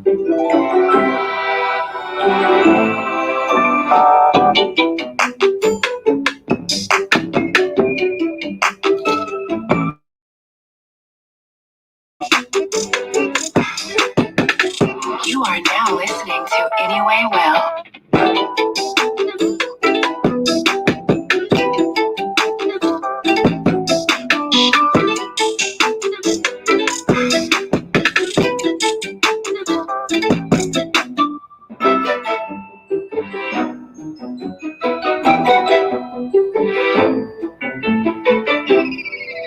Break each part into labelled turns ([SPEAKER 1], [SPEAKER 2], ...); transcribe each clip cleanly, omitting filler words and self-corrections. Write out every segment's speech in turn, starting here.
[SPEAKER 1] You are now listening to Anyway Well.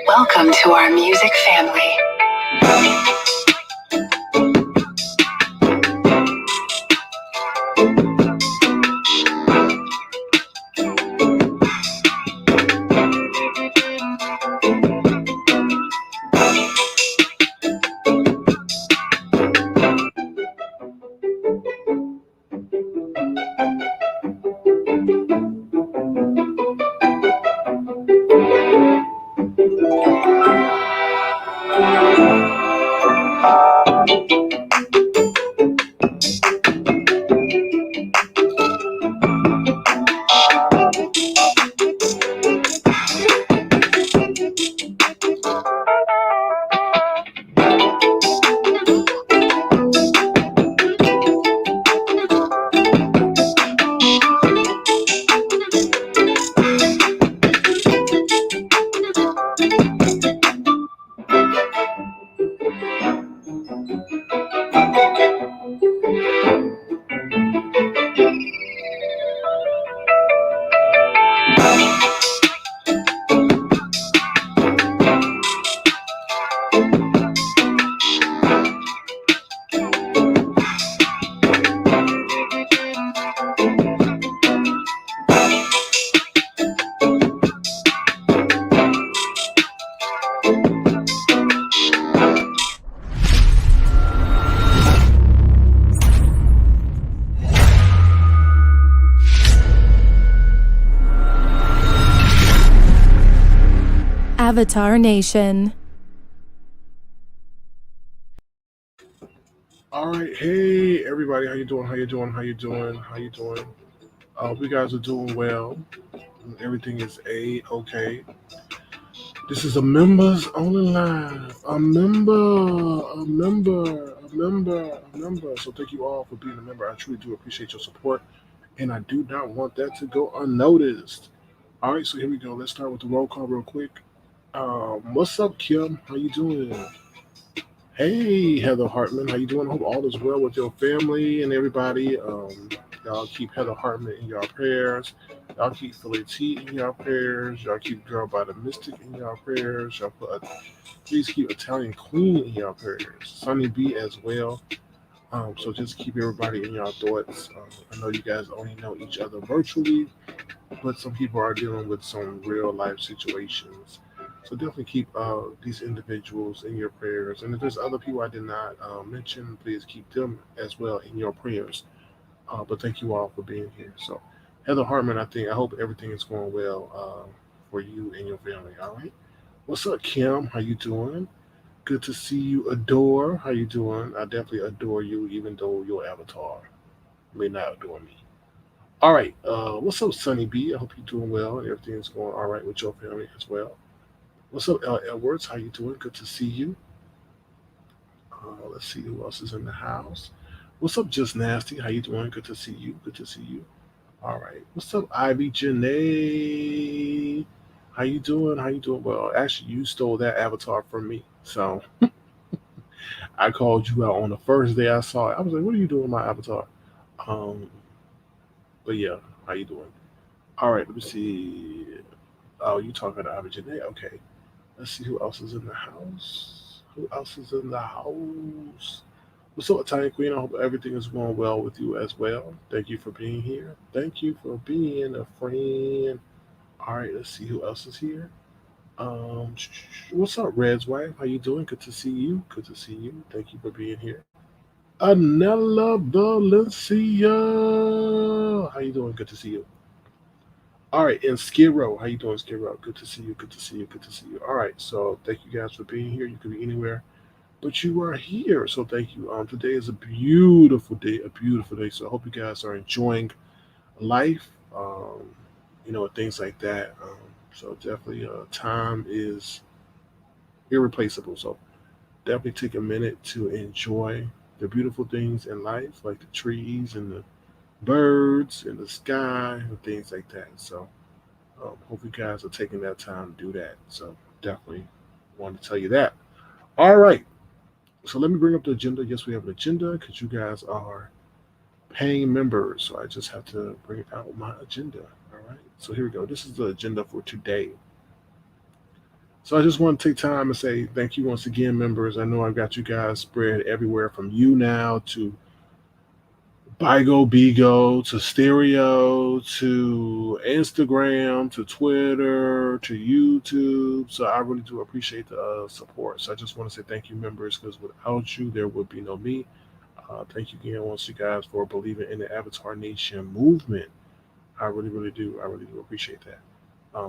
[SPEAKER 1] Welcome to our music family.
[SPEAKER 2] Avatar Nation.
[SPEAKER 3] All right, hey everybody, how you doing? How you doing? How you doing? How you doing? Hope you guys are doing well. Everything is okay. This is a members only live. A member. So thank you all for being a member. I truly do appreciate your support, and I do not want that to go unnoticed. All right, so here we go. Let's start with the roll call real quick. What's up, Kim? How you doing? Hey, Heather Hartman, how you doing? Hope all is well with your family and everybody. Y'all keep Heather Hartman in your prayers. Y'all keep Philly T in your prayers. Y'all keep Girl by the Mystic in your prayers. Please keep Italian Queen in your prayers. Sunny B as well. So just keep everybody in your thoughts. I know you guys only know each other virtually, but some people are dealing with some real life situations. So definitely keep these individuals in your prayers. And if there's other people I did not mention, please keep them as well in your prayers. But thank you all for being here. So Heather Hartman, I hope everything is going well for you and your family. All right. What's up, Kim? How you doing? Good to see you. Adore. How you doing? I definitely adore you, even though your avatar may not adore me. All right. What's up, Sunny B? I hope you're doing well and everything is going all right with your family as well. What's up, L. Edwards? How you doing? Good to see you. Let's see who else is in the house. What's up, Just Nasty? How you doing? Good to see you. Good to see you. All right. What's up, Ivy Janae? How you doing? How you doing? Well, actually, you stole that avatar from me. So I called you out on the first day I saw it. I was like, "What are you doing, with my avatar?" Um, but yeah, how you doing? All right. Let me see. Oh, you talking to Ivy Janae? Okay. Let's see who else is in the house. Who else is in the house? What's up, Italian Queen? I hope everything is going well with you as well. Thank you for being here. Thank you for being a friend. All right, let's see who else is here. What's up, Red's wife? How you doing? Good to see you. Good to see you. Thank you for being here. Anella Valencia. How you doing? Good to see you. All right, and Skid Row. How you doing, Skid Row? Good to see you. Good to see you. Good to see you. All right, so thank you guys for being here. You could be anywhere but you are here. So thank you. Today is a beautiful day, a beautiful day. So I hope you guys are enjoying life, and things like that. So definitely, time is irreplaceable. So definitely take a minute to enjoy the beautiful things in life, like the trees and the birds and the sky and things like that. So hope you guys are taking that time to do that. So definitely want to tell you that. All right. So let me bring up the agenda. Yes, we have an agenda because you guys are paying members. So I just have to bring out my agenda. All right. So here we go. This is the agenda for today. So I just want to take time and say thank you once again, members. I know I've got you guys spread everywhere from you now to Bigo Bigo to Stereo to Instagram to Twitter to YouTube. So I really do appreciate the support. So I just want to say thank you, members, because without you, there would be no me. Thank you again, once you guys, for believing in the Avatar Nation movement. I really, really do. I really do appreciate that.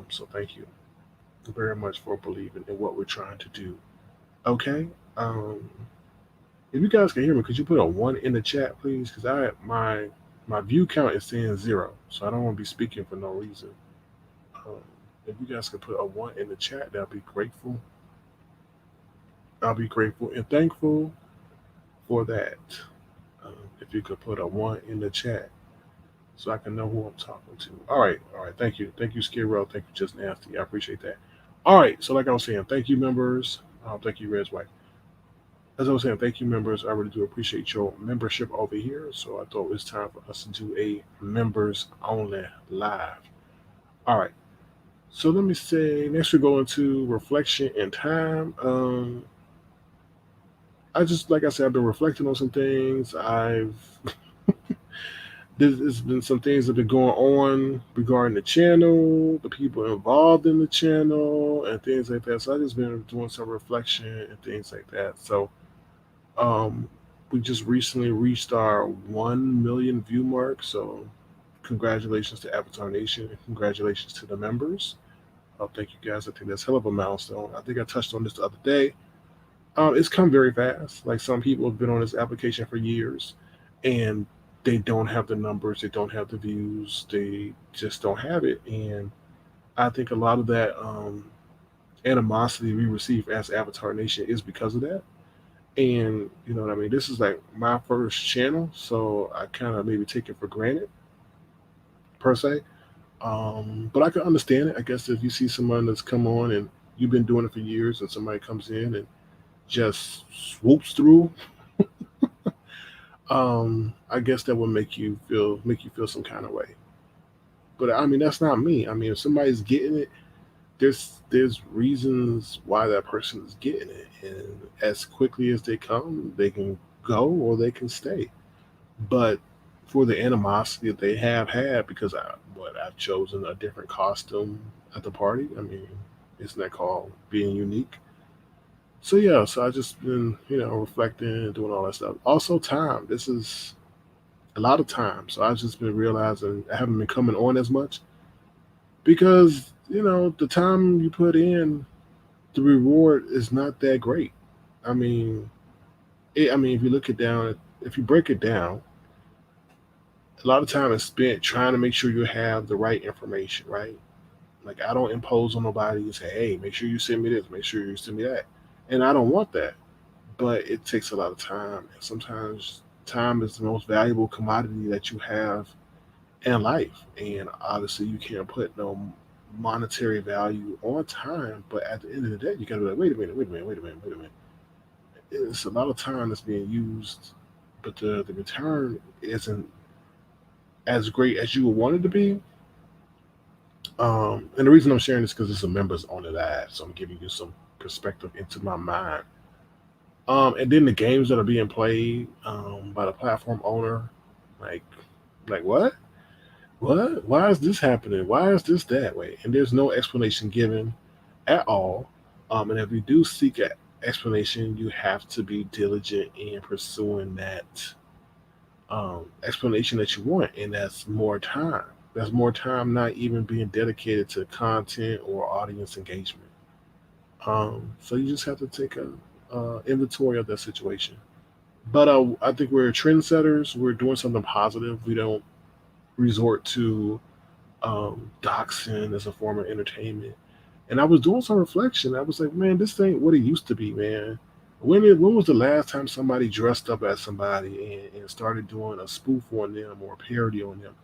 [SPEAKER 3] So thank you very much for believing in what we're trying to do. Okay. Um, if you guys can hear me, could you put a one in the chat, please? Because my view count is saying zero, so I don't want to be speaking for no reason. Um, if you guys could put a one in the chat, that'd be grateful. I'll be grateful and thankful for that. If you could put a one in the chat, so I can know who I'm talking to. All right. Thank you, Skiro. Thank you, Just Nasty. I appreciate that. All right, so like I was saying, thank you, members. Thank you, Red's Wife. As I was saying, thank you, members. I really do appreciate your membership over here. So I thought it was time for us to do a members only live. All right. So let me say, next we're going to reflection and time. I just, like I said, I've been reflecting on some things. There's been some things that have been going on regarding the channel, the people involved in the channel, and things like that. So I just been doing some reflection and things like that. So Um, we just recently reached our 1 million view mark. So, congratulations to Avatar Nation and congratulations to the members. Thank you guys. I think that's a hell of a milestone. I think I touched on this the other day. It's come very fast. Like some people have been on this application for years and they don't have the numbers, they don't have the views, they just don't have it. And I think a lot of that animosity we receive as Avatar Nation is because of that. And you know what I mean? This is like my first channel, so I kind of maybe take it for granted per se. But I can understand it. I guess if you see someone that's come on and you've been doing it for years, and somebody comes in and just swoops through, I guess that would make you feel some kind of way. But I mean, that's not me. I mean, if somebody's getting it, there's reasons why that person is getting it, and as quickly as they come, they can go or they can stay. But for the animosity that they have had because I've chosen a different costume at the party. I mean, isn't that called being unique? So yeah, so I just been reflecting and doing all that stuff. Also, time. This is a lot of time. So I've just been realizing I haven't been coming on as much because the time you put in, the reward is not that great. I mean, if you look it down, if you break it down, a lot of time is spent trying to make sure you have the right information, right? Like I don't impose on nobody and say, "Hey, make sure you send me this, make sure you send me that," and I don't want that. But it takes a lot of time, and sometimes time is the most valuable commodity that you have in life. And obviously, you can't put no monetary value on time. But at the end of the day, you gotta be like, wait a minute, wait a minute, wait a minute, wait a minute. It's a lot of time that's being used, but the return isn't as great as you would want it to be. And the reason I'm sharing this because it's a members on it ad, so I'm giving you some perspective into my mind. And then the games that are being played by the platform owner, like, like what? What? Why is this happening? Why is this that way? And there's no explanation given at all. And if you do seek an explanation, you have to be diligent in pursuing that explanation that you want, and that's more time. That's more time not even being dedicated to content or audience engagement. So you just have to take a inventory of that situation. But I think we're trendsetters. We're doing something positive. We don't resort to doxing as a form of entertainment. And I was doing some reflection. I was like, man, this ain't what it used to be, man. When was the last time somebody dressed up as somebody and started doing a spoof on them or a parody on them?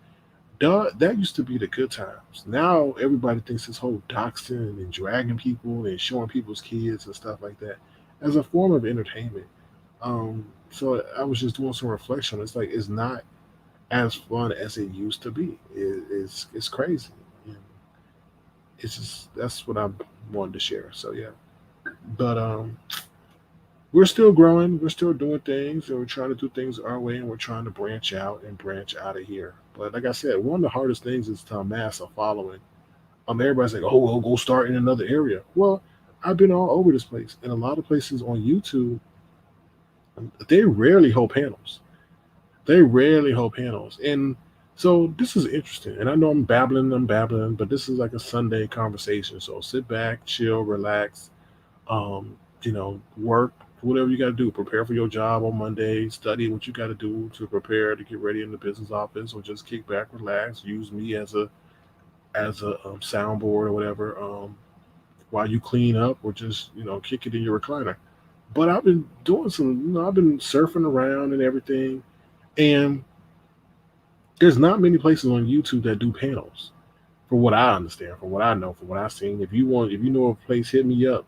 [SPEAKER 3] Duh, that used to be the good times. Now everybody thinks this whole doxing and dragging people and showing people's kids and stuff like that as a form of entertainment. So I was just doing some reflection. It's like it's not as fun as it used to be. It's crazy. And it's just that's what I wanted to share. So yeah, but we're still growing. We're still doing things, and we're trying to do things our way, and we're trying to branch out and branch out of here. But like I said, one of the hardest things is to amass a following. Everybody's like, "Oh, well, go start in another area." Well, I've been all over this place, and a lot of places on YouTube, they rarely hold panels. They rarely hold panels, and so this is interesting. And I know I'm babbling, but this is like a Sunday conversation. So sit back, chill, relax, work, whatever you got to do. Prepare for your job on Monday. Study what you got to do to prepare to get ready in the business office, or just kick back, relax. Use me as a soundboard or whatever while you clean up, or just kick it in your recliner. But I've been doing some, I've been surfing around and everything, and there's not many places on YouTube that do panels. From what I understand, from what I know, from what I've seen, if you know of a place, hit me up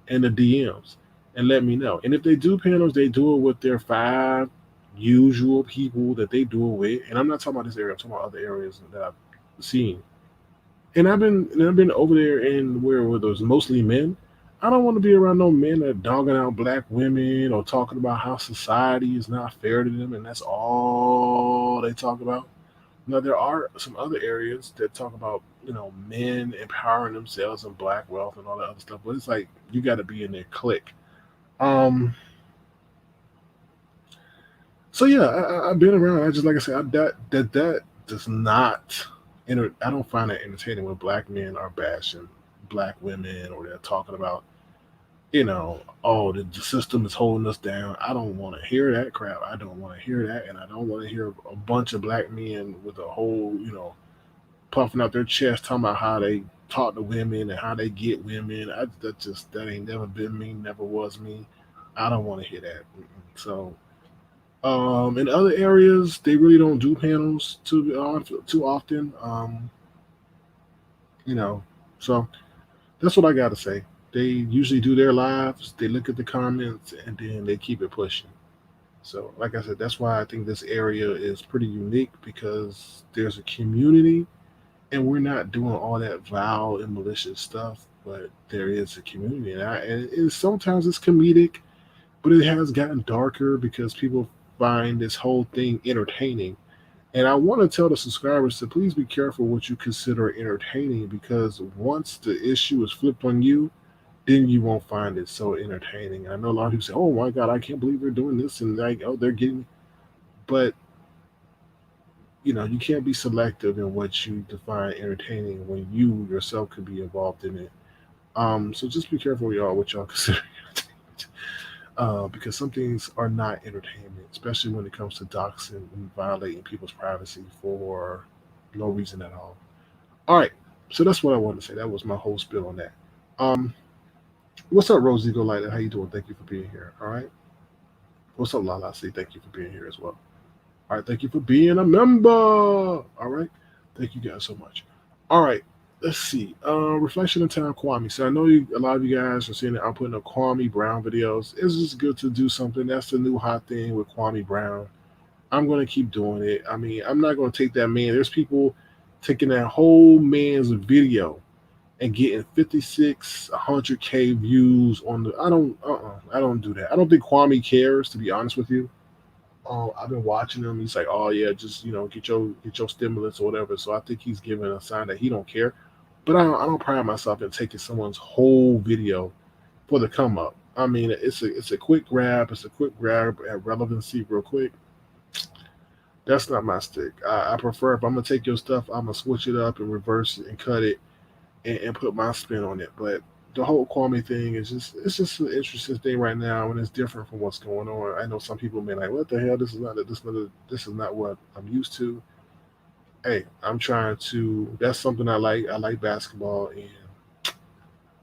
[SPEAKER 3] in the DMs and let me know. And if they do panels, they do it with their five usual people that they do it with. And I'm not talking about this area; I'm talking about other areas that I've seen. And I've been over there in where there's mostly men. I don't want to be around no men that are dogging out black women or talking about how society is not fair to them, and that's all they talk about. Now there are some other areas that talk about men empowering themselves and black wealth and all that other stuff, but it's like you got to be in their clique. Um, so yeah, I've been around. I just like I said, that does not. I don't find that entertaining when black men are bashing black women or they're talking about oh, the system is holding us down. I don't want to hear that crap. I don't want to hear that, and I don't want to hear a bunch of black men with a whole puffing out their chest talking about how they talk to women and how they get women. That ain't never been me, never was me. I don't want to hear that. Mm-mm. So in other areas, they really don't do panels too often. You know, so that's what I got to say. They usually do their lives. They look at the comments and then they keep it pushing. So, like I said, that's why I think this area is pretty unique because there's a community and we're not doing all that vile and malicious stuff, but there is a community. Sometimes it's comedic, but it has gotten darker because people find this whole thing entertaining. And I want to tell the subscribers to please be careful what you consider entertaining because once the issue is flipped on you, then you won't find it so entertaining. And I know a lot of people say, "Oh my God, I can't believe they're doing this," and like, "Oh, they're getting," but you can't be selective in what you define entertaining when you yourself could be involved in it. So just be careful, y'all, what y'all consider entertainment, because some things are not entertainment, especially when it comes to doxing and violating people's privacy for no reason at all. All right, so that's what I wanted to say. That was my whole spiel on that. Um, what's up, Rosie Golight? How you doing? Thank you for being here. All right. What's up, Lala? See, thank you for being here as well. All right, thank you for being a member. All right, thank you guys so much. All right, let's see. Reflection of time, Kwame. So I know a lot of you guys are seeing that I'm putting up Kwame Brown videos. It's just good to do something. That's the new hot thing with Kwame Brown. I'm gonna keep doing it. I mean, I'm not gonna take that man. There's people taking that whole man's video and getting 56, 100K views on the. I don't do that. I don't think Kwame cares, to be honest with you. I've been watching him. He's like, "Oh yeah, just get your stimulus or whatever." So I think he's giving a sign that he don't care. But I don't pride myself in taking someone's whole video for the come up. I mean, it's a quick grab. It's a quick grab at relevancy, real quick. That's not my stick. I prefer if I'm gonna take your stuff, I'm gonna switch it up and reverse it and cut it and put my spin on it. But the whole Kwame thing is just an interesting thing right now, and it's different from what's going on. I know some people may like, what the hell? This is not what I'm used to. Hey, I'm trying to. That's something I like. I like basketball, and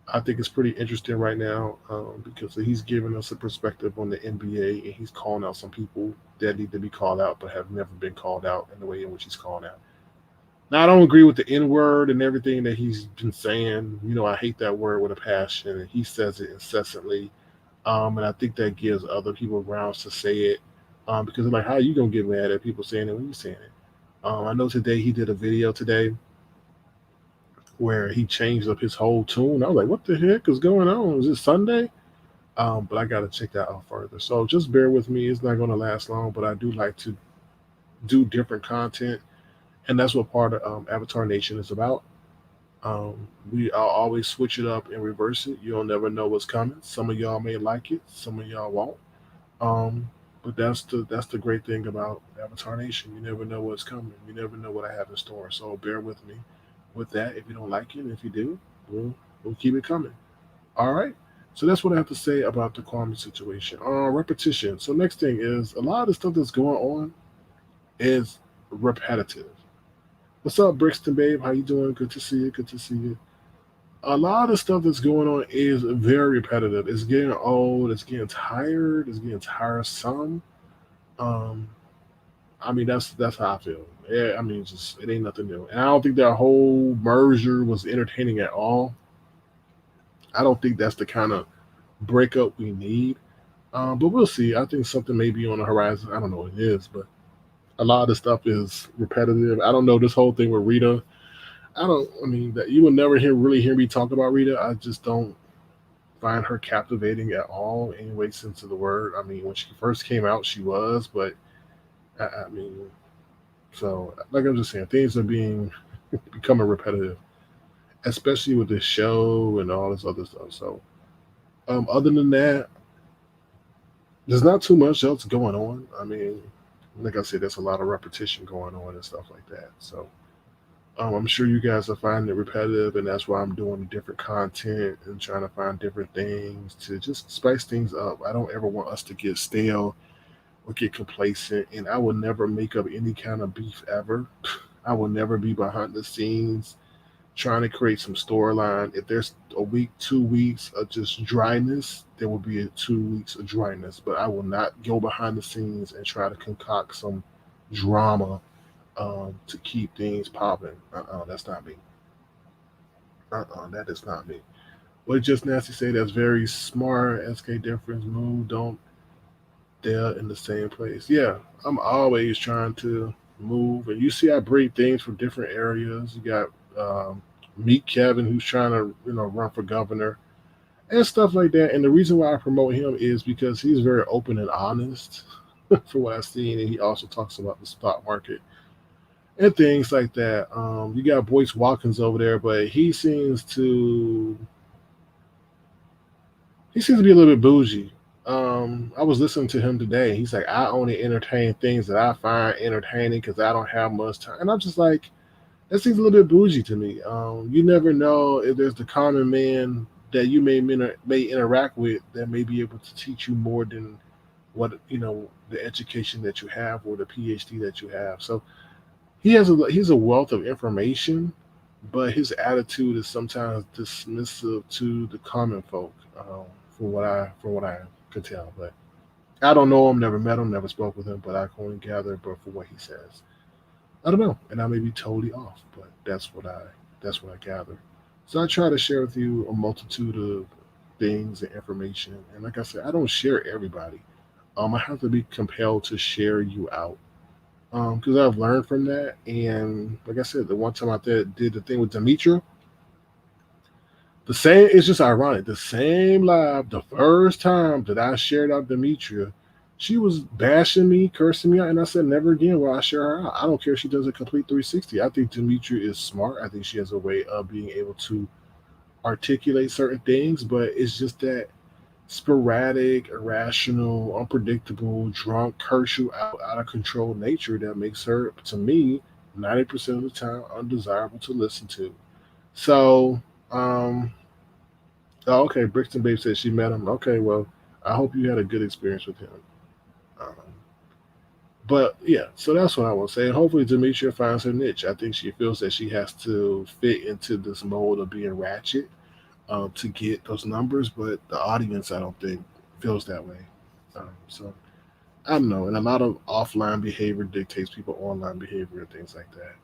[SPEAKER 3] I think it's pretty interesting right now because he's giving us a perspective on the NBA, and he's calling out some people that need to be called out but have never been called out in the way in which he's calling out. Now, I don't agree with the N word and everything that he's been saying. I hate that word with a passion, and he says it incessantly. And I think that gives other people grounds to say it because they're like, how are you gonna get mad at people saying it when you saying it? I know today he did a video today where he changed up his whole tune. I was like, what the heck is going on? Is it Sunday? But I got to check that out further. So just bear with me. It's not going to last long, but I do like to do different content, and that's what part of Avatar Nation is about. Um, I'll always switch it up and reverse it. You'll never know what's coming. Some of y'all may like it, some of y'all won't. Um, but that's the great thing about Avatar Nation. You never know what's coming. You never know what I have in store. So bear with me with that. If you don't like it, if you do, we'll keep it coming. All right. So that's what I have to say about the Kwame situation. Repetition. So next thing is a lot of the stuff that's going on is repetitive. What's up, Brixton babe? How you doing? Good to see you. Good to see you. A lot of stuff that's going on is very repetitive. It's getting old. It's getting tired. It's getting tiresome. Um, I mean, that's how I feel. Yeah, I mean, just it ain't nothing new. And I don't think that whole merger was entertaining at all. I don't think that's the kind of breakup we need. But we'll see. I think something may be on the horizon. I don't know what it is, but a lot of the stuff is repetitive. I don't know this whole thing with Rita. I don't. I mean, that you will never hear me talk about Rita. I just don't find her captivating at all, in any way, sense of the word. I mean, when she first came out, she was, but I mean, so like I'm just saying, things are being becoming repetitive, especially with this show and all this other stuff. So, other than that, there's not too much else going on. I mean, like I said, there's a lot of repetition going on and stuff like that. So, I'm sure you guys are finding it repetitive, and that's why I'm doing different content and trying to find different things to just spice things up. I don't ever want us to get stale or get complacent, and I will never make up any kind of beef ever. I will never be behind the scenes trying to create some storyline. If there's a week, 2 weeks of just dryness, there will be 2 weeks of dryness. But I will not go behind the scenes and try to concoct some drama to keep things popping. That's not me. That is not me. What just Nasty say? That's very smart. SK difference move. Don't dare in the same place. Yeah, I'm always trying to move, and you see, I breed things from different areas. You got Meet Kevin, who's trying to run for governor and stuff like that. And the reason why I promote him is because he's very open and honest for what I've seen, and he also talks about the stock market and things like that. You got Boyce Watkins over there, but he seems to be a little bit bougie. I was listening to him today. He's like, I only entertain things that I find entertaining because I don't have much time. And I'm just like, that seems a little bit bougie to me. You never know if there's the common man that you may interact with that may be able to teach you more than what the education that you have or the PhD that you have. So he's a wealth of information, but his attitude is sometimes dismissive to the common folk, from what I could tell. But I don't know him, never met him, never spoke with him, but I can only gather but for what he says. I don't know, and I may be totally off, but that's what I gather. So I try to share with you a multitude of things and information, and like I said, I don't share everybody. I have to be compelled to share you out because I've learned from that. And like I said, the one time I did the thing with Demetra, the same. It's just ironic. The same live, the first time that I shared out Demetria, she was bashing me, cursing me out, and I said, never again will I share her out. I don't care if she does a complete 360. I think Demetria is smart. I think she has a way of being able to articulate certain things, but it's just that sporadic, irrational, unpredictable, drunk, curse you out of control nature that makes her, to me, 90% of the time undesirable to listen to. So, um, Oh, okay. Brixton Babe said she met him. Okay, well, I hope you had a good experience with him. Um, but yeah, so that's what I will say. Hopefully, Demetria finds her niche. I think she feels that she has to fit into this mold of being ratchet to get those numbers, but the audience, I don't think, feels that way. So I don't know. And a lot of offline behavior dictates people online behavior and things like that.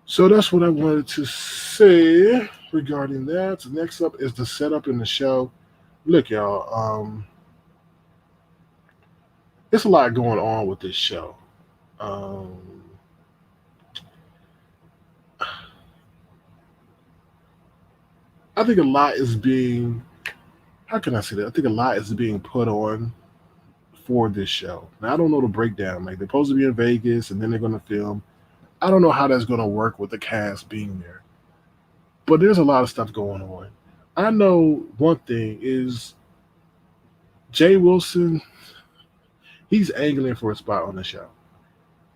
[SPEAKER 3] So that's what I wanted to say regarding that. So next up is the setup in the show. Look, y'all, there's a lot going on with this show. Um, I think a lot is being, how can I say that? I think a lot is being put on for this show. Now, I don't know the breakdown. Like, they're supposed to be in Vegas and then they're going to film. I don't know how that's going to work with the cast being there. But there's a lot of stuff going on. I know one thing is Jay Wilson, he's angling for a spot on the show.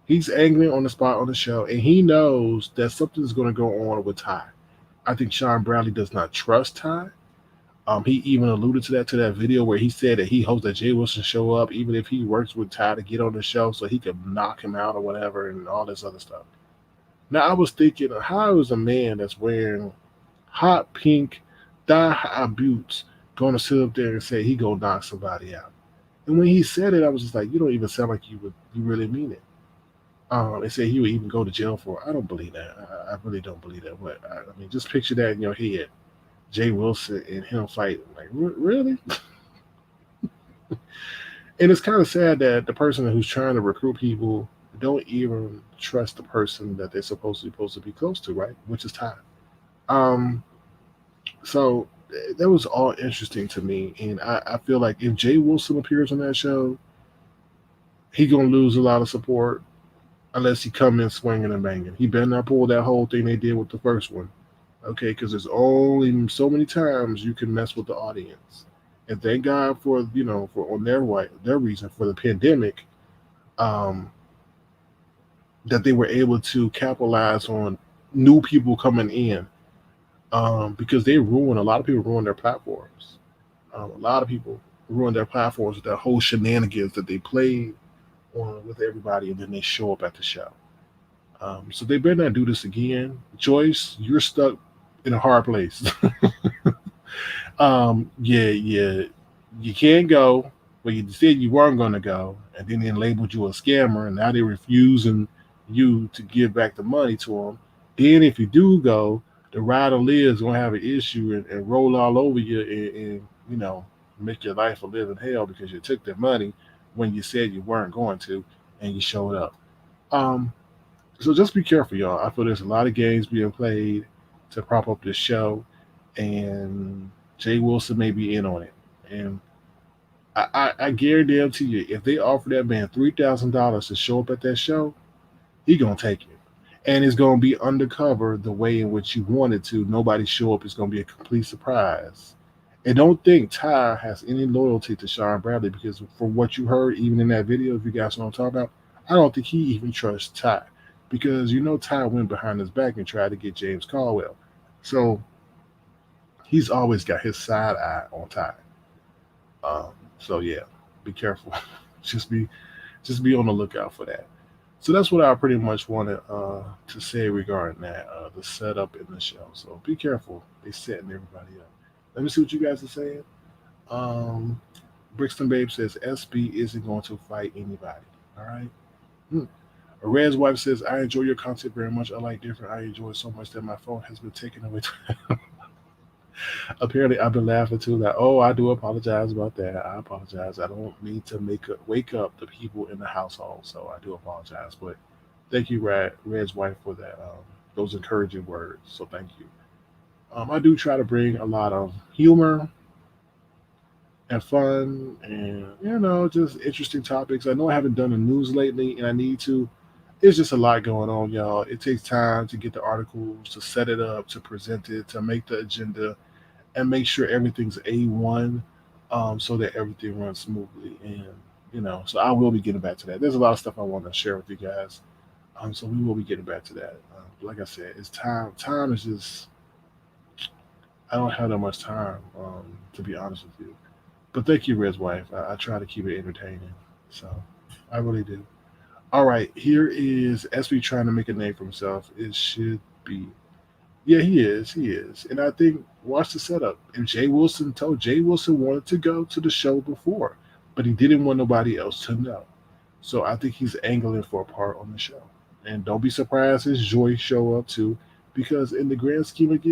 [SPEAKER 3] He's angling on the spot on the show, and he knows that something's going to go on with Ty. I think Sean Bradley does not trust Ty. He even alluded to that video where he said that he hopes that Jay Wilson show up, even if he works with Ty to get on the show, so he could knock him out or whatever, and all this other stuff. Now I was thinking, how is a man that's wearing hot pink thigh high boots going to sit up there and say he gonna knock somebody out? And when he said it, I was just like, you don't even sound like you really mean it. They say he would even go to jail for it. I don't believe that. I really don't believe that. But I mean, just picture that in your head. Jay Wilson and him fighting. Like, really? And it's kind of sad that the person who's trying to recruit people don't even trust the person that they're supposed to be close to, right? Which is Ty. Um, so that was all interesting to me, and I feel like if Jay Wilson appears on that show, he gonna lose a lot of support unless he come in swinging and banging. He better not pull that whole thing they did with the first one, okay? Because there's only so many times you can mess with the audience. And thank God for for on their reason for the pandemic, um, that they were able to capitalize on new people coming in, because they ruined a lot of people ruined their platforms. A lot of people ruined their platforms with that whole shenanigans that they played on with everybody, and then they show up at the show. So they better not do this again. Joyce, you're stuck in a hard place. Yeah, yeah, you can't go. Well, you said you weren't going to go, and then they labeled you a scammer, and now they're refusing you to give back the money to them. Then, if you do go, the rider is going to have an issue and roll all over you and you know make your life a living hell because you took their money when you said you weren't going to, and you showed up. Um, so just be careful, y'all. I feel there's a lot of games being played to prop up this show, and Jay Wilson may be in on it. And I guarantee you, if they offer that man $3,000 to show up at that show, he gonna take it, and it's gonna be undercover the way in which you want it to. Nobody show up. It's gonna be a complete surprise. And don't think Ty has any loyalty to Sean Bradley because from what you heard, even in that video, if you guys know what I'm talking about, I don't think he even trusts Ty because Ty went behind his back and tried to get James Caldwell. So he's always got his side eye on Ty. Um, so yeah, be careful. just be just be on the lookout for that. So that's what I pretty much wanted to say regarding that, the setup in the show. So be careful. They setting everybody up. Let me see what you guys are saying. Um, Brixton Babe says SB isn't going to fight anybody. All right. Hmm. Red's wife says, I enjoy your content very much. I like different. I enjoy it so much that my phone has been taken away. Apparently, I've been laughing too. Like, oh, I do apologize about that. I apologize. I don't mean to wake up the people in the household, so I do apologize. But thank you, Red's wife, for that. Those encouraging words. So thank you. I do try to bring a lot of humor and fun, and just interesting topics. I know I haven't done the news lately, and I need to. It's just a lot going on, y'all. It takes time to get the articles, to set it up, to present it, to make the agenda, and make sure everything's A1, so that everything runs smoothly. And, so I will be getting back to that. There's a lot of stuff I want to share with you guys. So we will be getting back to that. Like I said, it's time. Time is just, I don't have that much time, to be honest with you. But thank you, Red's wife. I try to keep it entertaining. So I really do. All right, here is SB trying to make a name for himself. It should be. Yeah, he is. He is. And I think, watch the setup. And Jay Wilson wanted to go to the show before, but he didn't want nobody else to know. So I think he's angling for a part on the show. And don't be surprised his Joy show up too, because in the grand scheme of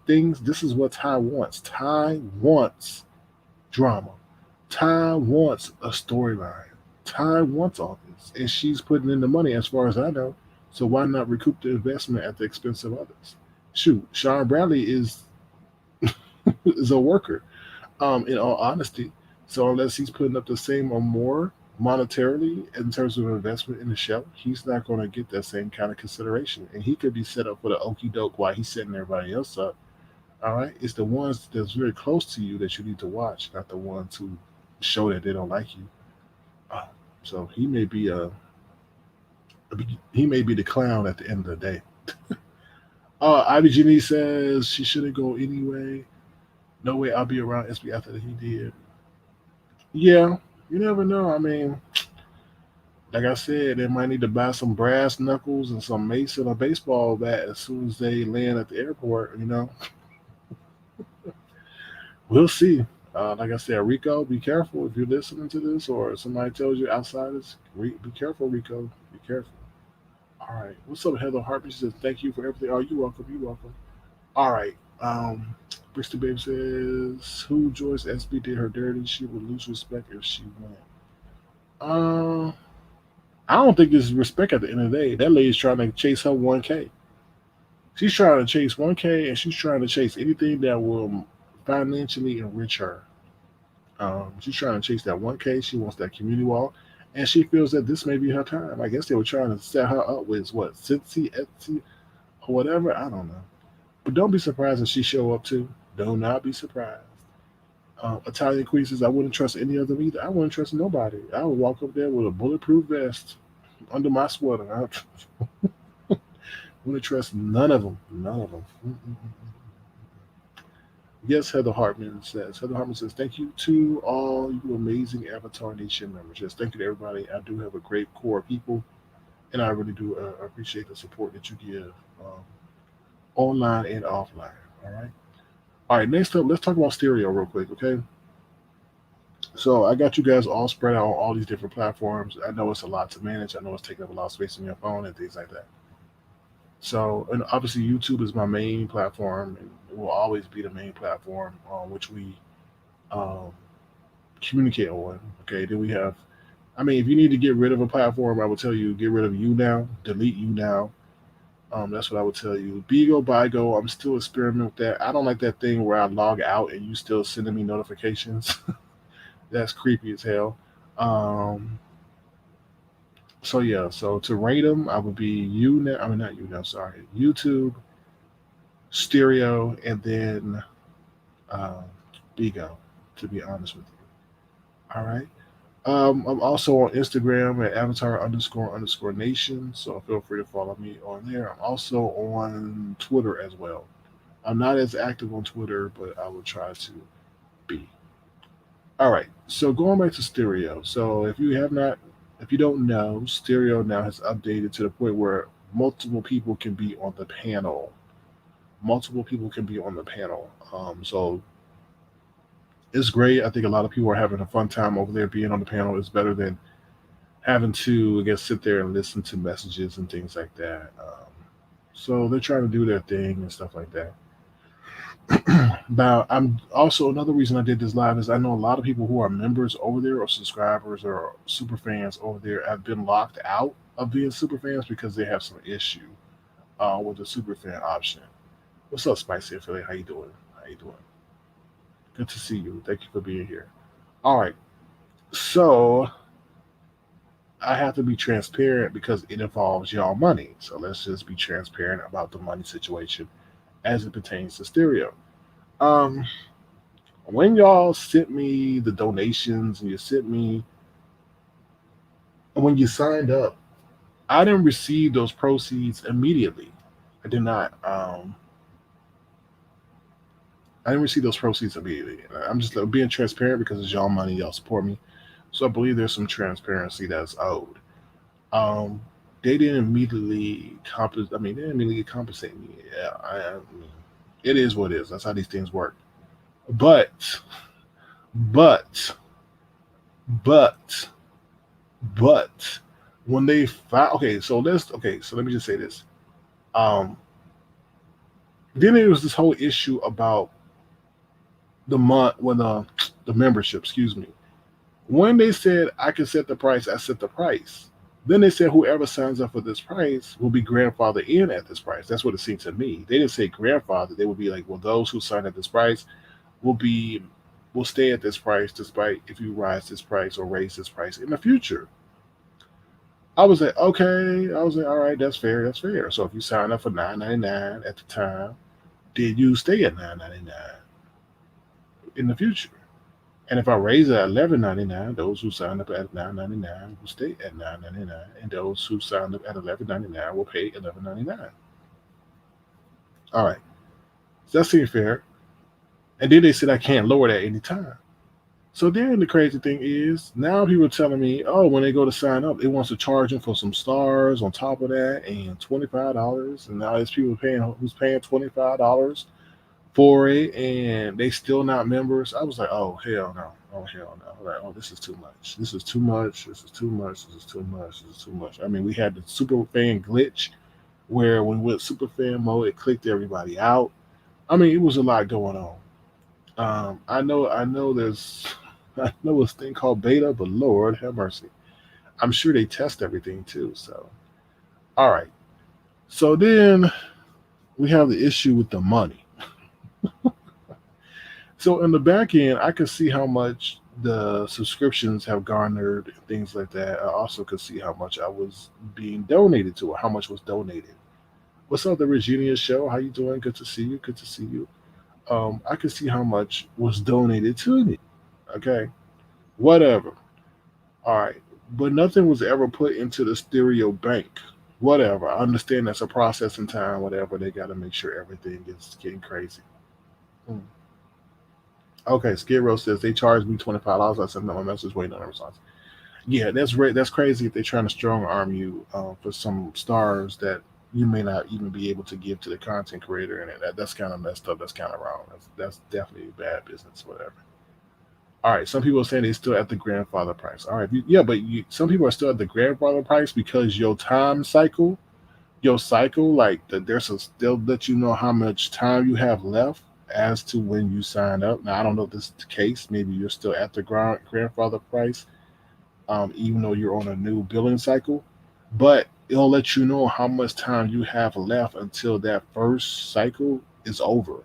[SPEAKER 3] things, this is what Ty wants. Ty wants drama. Ty wants a storyline. Ty wants all this. And she's putting in the money as far as I know. So why not recoup the investment at the expense of others? Shoot, Sean Bradley is a worker, in all honesty. So unless he's putting up the same or more monetarily in terms of investment in the show, he's not going to get that same kind of consideration. And he could be set up for the okey doke while he's setting everybody else up. All right, it's the ones that's very close to you that you need to watch, not the ones who show that they don't like you. Uh, so he may be the clown at the end of the day. Ivy Jeannie says she shouldn't go anyway. No way I'll be around SB after he did. Yeah, you never know. I mean, like I said, they might need to buy some brass knuckles and some mace and a baseball bat as soon as they land at the airport. We'll see. Like I said, Rico, be careful if you're listening to this or somebody tells you outsiders. Be careful, Rico. Be careful. All right. What's up, Heather Harper? She says, thank you for everything. Oh, you're welcome. You're welcome. All right. Brixton Babe says, who Joyce SB did her dirty? She would lose respect if she went. Uh, I don't think it's respect at the end of the day. That lady's trying to chase her 1K. She's trying to chase 1K and she's trying to chase anything that will financially enrich her. She's trying to chase that 1K. She wants that community wall. And she feels that this may be her time. I guess they were trying to set her up with what, Cincy, Etsy, or whatever. I don't know. But don't be surprised if she show up too. Do not be surprised. Italian Queen says, I wouldn't trust any of them either. I wouldn't trust nobody. I would walk up there with a bulletproof vest under my sweater. I wouldn't trust none of them. None of them. Yes, Heather Hartman says, thank you to all you amazing Avatar Nation members. Yes, thank you to everybody. I do have a great core of people, and I really do appreciate the support that you give, online and offline. All right. All right, next up, let's talk about stereo real quick, okay? So I got you guys all spread out on all these different platforms. I know it's a lot to manage. I know it's taking up a lot of space on your phone and things like that. So, and obviously, YouTube is my main platform, and it will always be the main platform on which we um, communicate on. Okay, then we have, I mean, if you need to get rid of a platform, I would tell you get rid of you now, delete you now. That's what I would tell you. Bigo, Bigo, I'm still experimenting with that. I don't like that thing where I log out and you still sending me notifications. That's creepy as hell. Um, so yeah, so to rate them, I would be you now. I mean, not you now. Sorry, YouTube, Stereo, and then um, Bigo. To be honest with you. All right. I'm also on Instagram at avatar__nation. So feel free to follow me on there. I'm also on Twitter as well. I'm not as active on Twitter, but I will try to be. All right. So going back to stereo. So if you don't know, stereo now has updated to the point where multiple people can be on the panel. Multiple people can be on the panel. So it's great. I think a lot of people are having a fun time over there being on the panel. It's better than having to, I guess, sit there and listen to messages and things like that. So they're trying to do their thing and stuff like that. Now, I'm also another reason I did this live is I know a lot of people who are members over there or subscribers or super fans over there have been locked out of being super fans because they have some issue with the super fan option. What's up, Spicy Affiliate? How you doing? How you doing? Good to see you. Thank you for being here. All right. So I have to be transparent because it involves y'all money. So let's just be transparent about the money situation as it pertains to stereo. Um, when y'all sent me the donations and you sent me when you signed up, I didn't receive those proceeds immediately. I did not. I didn't receive those proceeds immediately. I'm just being transparent because it's y'all money, y'all support me. So I believe there's some transparency that's owed. Um, they didn't immediately compensate. I mean, they didn't immediately compensate me. Yeah, I mean, it is what it is. That's how these things work. But, but, but, but, when they found, so let me just say this. Um, then there was this whole issue about the month when the membership, excuse me. When they said I can set the price, I set the price. Then they said whoever signs up for this price will be grandfathered in at this price. That's what it seemed to me. They didn't say grandfather. They would be like, well, those who sign at this price will be will stay at this price despite if you rise this price or raise this price in the future. I was like, okay. I was like, all right, that's fair. That's fair. So if you sign up for 9.99 at the time, did you stay at 9.99 in the future? And if I raise it at 11.99, those who signed up at 9.99 will stay at 9.99, and those who signed up at 11.99 will pay 11.99. All right, so that seems fair. And then they said I can't lower that any time. So then the crazy thing is now people are telling me, oh, when they go to sign up, it wants to charge them for some stars on top of that and $25. And now there's people paying who's paying $25 for it, and they still not members. I was like, oh hell no, oh hell no. Like, oh, this is too much. This is too much. This is too much. This is too much. This is too much. I mean, we had the super fan glitch where when we went super fan mode, it clicked everybody out. I mean, it was a lot going on. I know. There's, I know this thing called beta, but Lord have mercy. I'm sure they test everything too. So, all right. So then we have the issue with the money. So in the back end, I could see how much the subscriptions have garnered and things like that. I also could see how much I was being donated to, or how much was donated. What's up, the Regina show? How you doing? Good to see you. Good to see you. I could see how much was donated to me. Okay, whatever. All right, but nothing was ever put into the stereo bank. Whatever. I understand that's a processing time. Whatever. They got to make sure everything is getting crazy. Hmm. Okay, Skid Row says they charged me $25. I sent them a message waiting on a response. Yeah, that's crazy if they're trying to strong arm you for some stars that you may not even be able to give to the content creator, and that's kind of messed up. That's kind of wrong. That's definitely bad business. Whatever. All right, some people are saying they still at the grandfather price. All right, yeah, but some people are still at the grandfather price because your cycle, like they'll let you know how much time you have left as to when you sign up. Now I don't know if this is the case. Maybe you're still at the grandfather price, even though you're on a new billing cycle. But it'll let you know how much time you have left until that first cycle is over.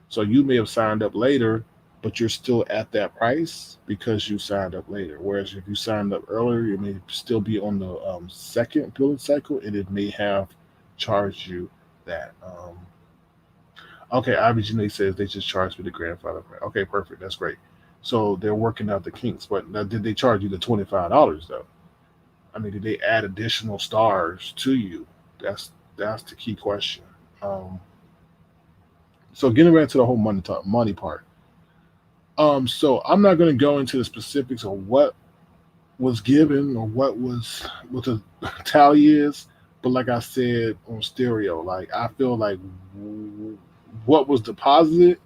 [SPEAKER 3] So you may have signed up later, but you're still at that price because you signed up later. Whereas if you signed up earlier, you may still be on the second billing cycle, and it may have charged you that. Okay, Ivy Janae says they just charged me the grandfather price. Okay, perfect. That's great. So they're working out the kinks. But now, did they charge you the $25 though? I mean, did they add additional stars to you? That's the key question. Um, so getting back to the whole money part. So I'm not going to go into the specifics of what was given or what the tally is, but like I said on stereo, like I feel like what was deposited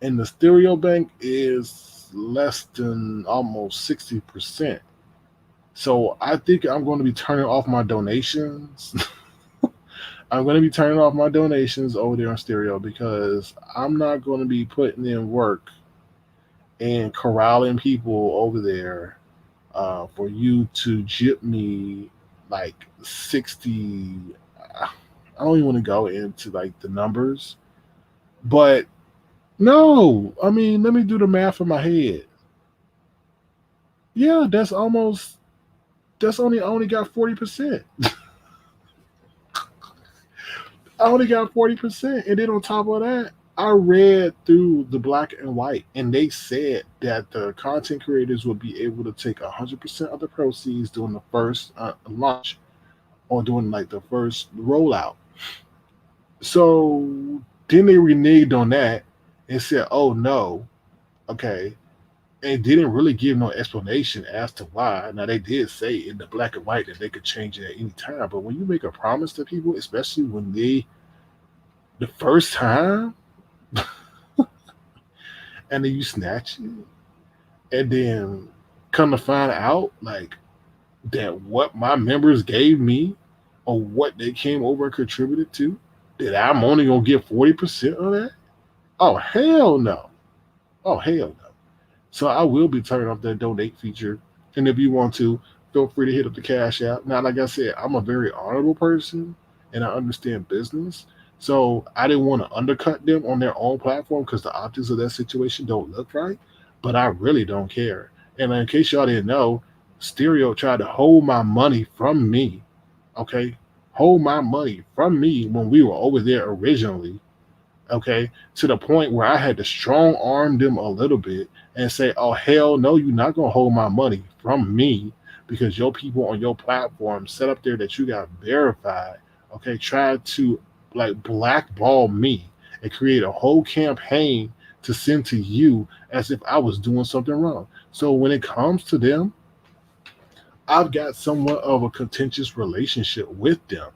[SPEAKER 3] in the stereo bank is less than almost 60%. So I think I'm going to be turning off my donations. I'm going to be turning off my donations over there on stereo because I'm not going to be putting in work and corralling people over there for you to jip me like 60. I don't even want to go into like the numbers, but no, I mean, let me do the math in my head. Yeah, I only got 40%. I only got 40%. And then on top of that, I read through the black and white, and they said that the content creators will be able to take 100% of the proceeds during the first launch or during like the first rollout. So then they reneged on that, and said, "Oh no, okay," and didn't really give no explanation as to why. Now they did say in the black and white that they could change it at any time, but when you make a promise to people, especially when they the first time, and then you snatch it, and then come to find out like that what my members gave me or what they came over and contributed to, that I'm only gonna get 40% of that? Oh hell no! Oh hell no! So I will be turning off that donate feature. And if you want to, feel free to hit up the Cash App. Now, like I said, I'm a very honorable person and I understand business. So I didn't want to undercut them on their own platform because the optics of that situation don't look right. But I really don't care. And in case y'all didn't know, Stereo tried to hold my money from me. Okay? Hold my money from me when we were over there originally, okay, to the point where I had to strong arm them a little bit and say, "Oh hell no, you're not gonna hold my money from me because your people on your platform set up there that you got verified, okay, tried to like blackball me and create a whole campaign to send to you as if I was doing something wrong." So when it comes to them, I've got somewhat of a contentious relationship with them,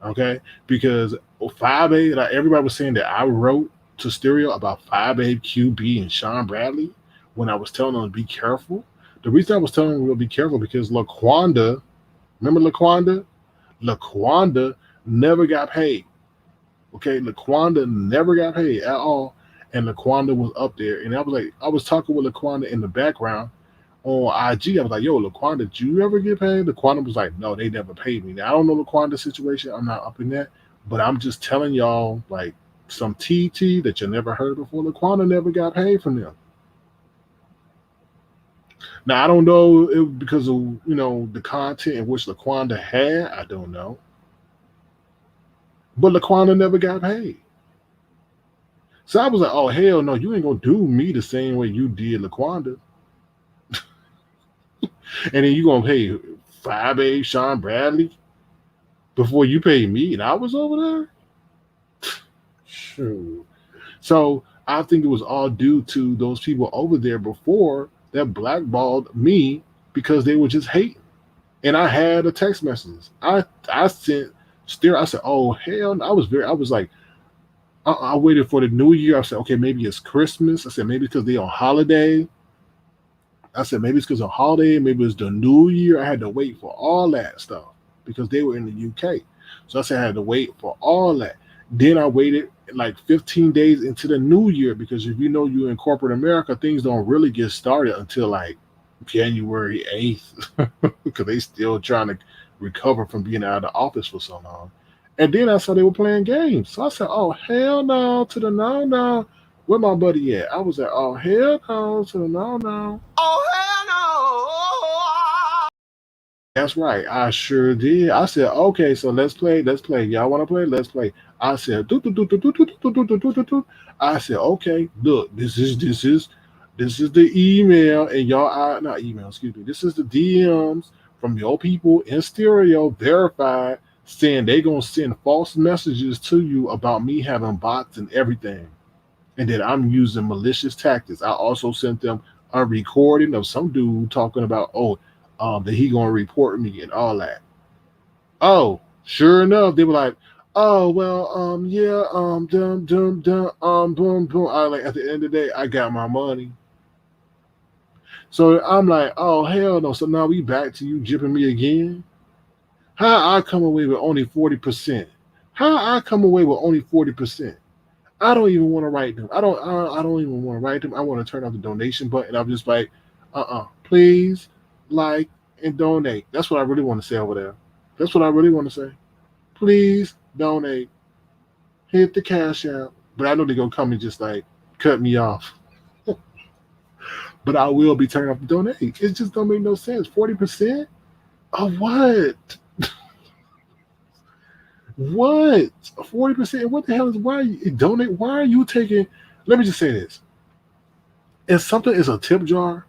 [SPEAKER 3] okay? Because 5A, like everybody was saying that I wrote to Stereo about 5A, QB, and Sean Bradley when I was telling them to be careful. The reason I was telling them to be careful because Laquanda, remember Laquanda? Laquanda never got paid. Okay, Laquanda never got paid at all. And Laquanda was up there. And I was like, I was talking with Laquanda in the background on IG. I was like, yo, Laquanda, did you ever get paid? Laquanda was like, no, they never paid me. Now, I don't know Laquanda's situation. I'm not up in that. But I'm just telling y'all, like, some TT that you never heard before. Laquanda never got paid from them. Now, I don't know if because of, the content in which Laquanda had. I don't know. But Laquanda never got paid. So I was like, oh, hell no, you ain't going to do me the same way you did Laquanda. And then you going to pay 5A Sean Bradley before you paid me, and I was over there. Sure. So I think it was all due to those people over there before that blackballed me because they were just hating. And I had a text message. I sent Steer. I said, "Oh hell!" No. I was like, I waited for the New Year. I said, "Okay, maybe it's Christmas." I said, "Maybe because they on holiday." I said, "Maybe it's because of holiday. Maybe it's the New Year." I had to wait for all that stuff because they were in the UK. So I said I had to wait for all that. Then I waited like 15 days into the new year because if you know you're in corporate America, things don't really get started until like January 8th because they still trying to recover from being out of the office for so long. And then I saw they were playing games. So I said, oh, hell no to the no, no. Where my buddy at? I was like, oh, hell no to the no, no. That's right. I sure did. I said, okay, so let's play. Let's play. Y'all want to play? Let's play. I said, do, do, do, do, do, do, do, do, do, do, do, do. I said, okay, look, this is the email and y'all not email, excuse me. This is the DMs from your people in stereo verified saying they gonna send false messages to you about me having bots and everything. And that I'm using malicious tactics. I also sent them a recording of some dude talking about, that he gonna report me and all that. Oh, sure enough, they were like, oh well, yeah, dum dum dum, boom boom. I like at the end of the day, I got my money. So I'm like, oh hell no. So now we back to you jipping me again. How I come away with only 40%? How I come away with only 40%? I don't even want to write them. I don't even want to write them. I want to turn off the donation button. I'm just like, please like and donate. That's what I really want to say over there. That's what I really want to say. Please donate. Hit the cash out. But I know they're gonna come and just like cut me off. But I will be turning off the donate. It just don't make no sense. 40% of what? What? 40%? What the hell is why you donate? Why are you taking? Let me just say this. If something is a tip jar,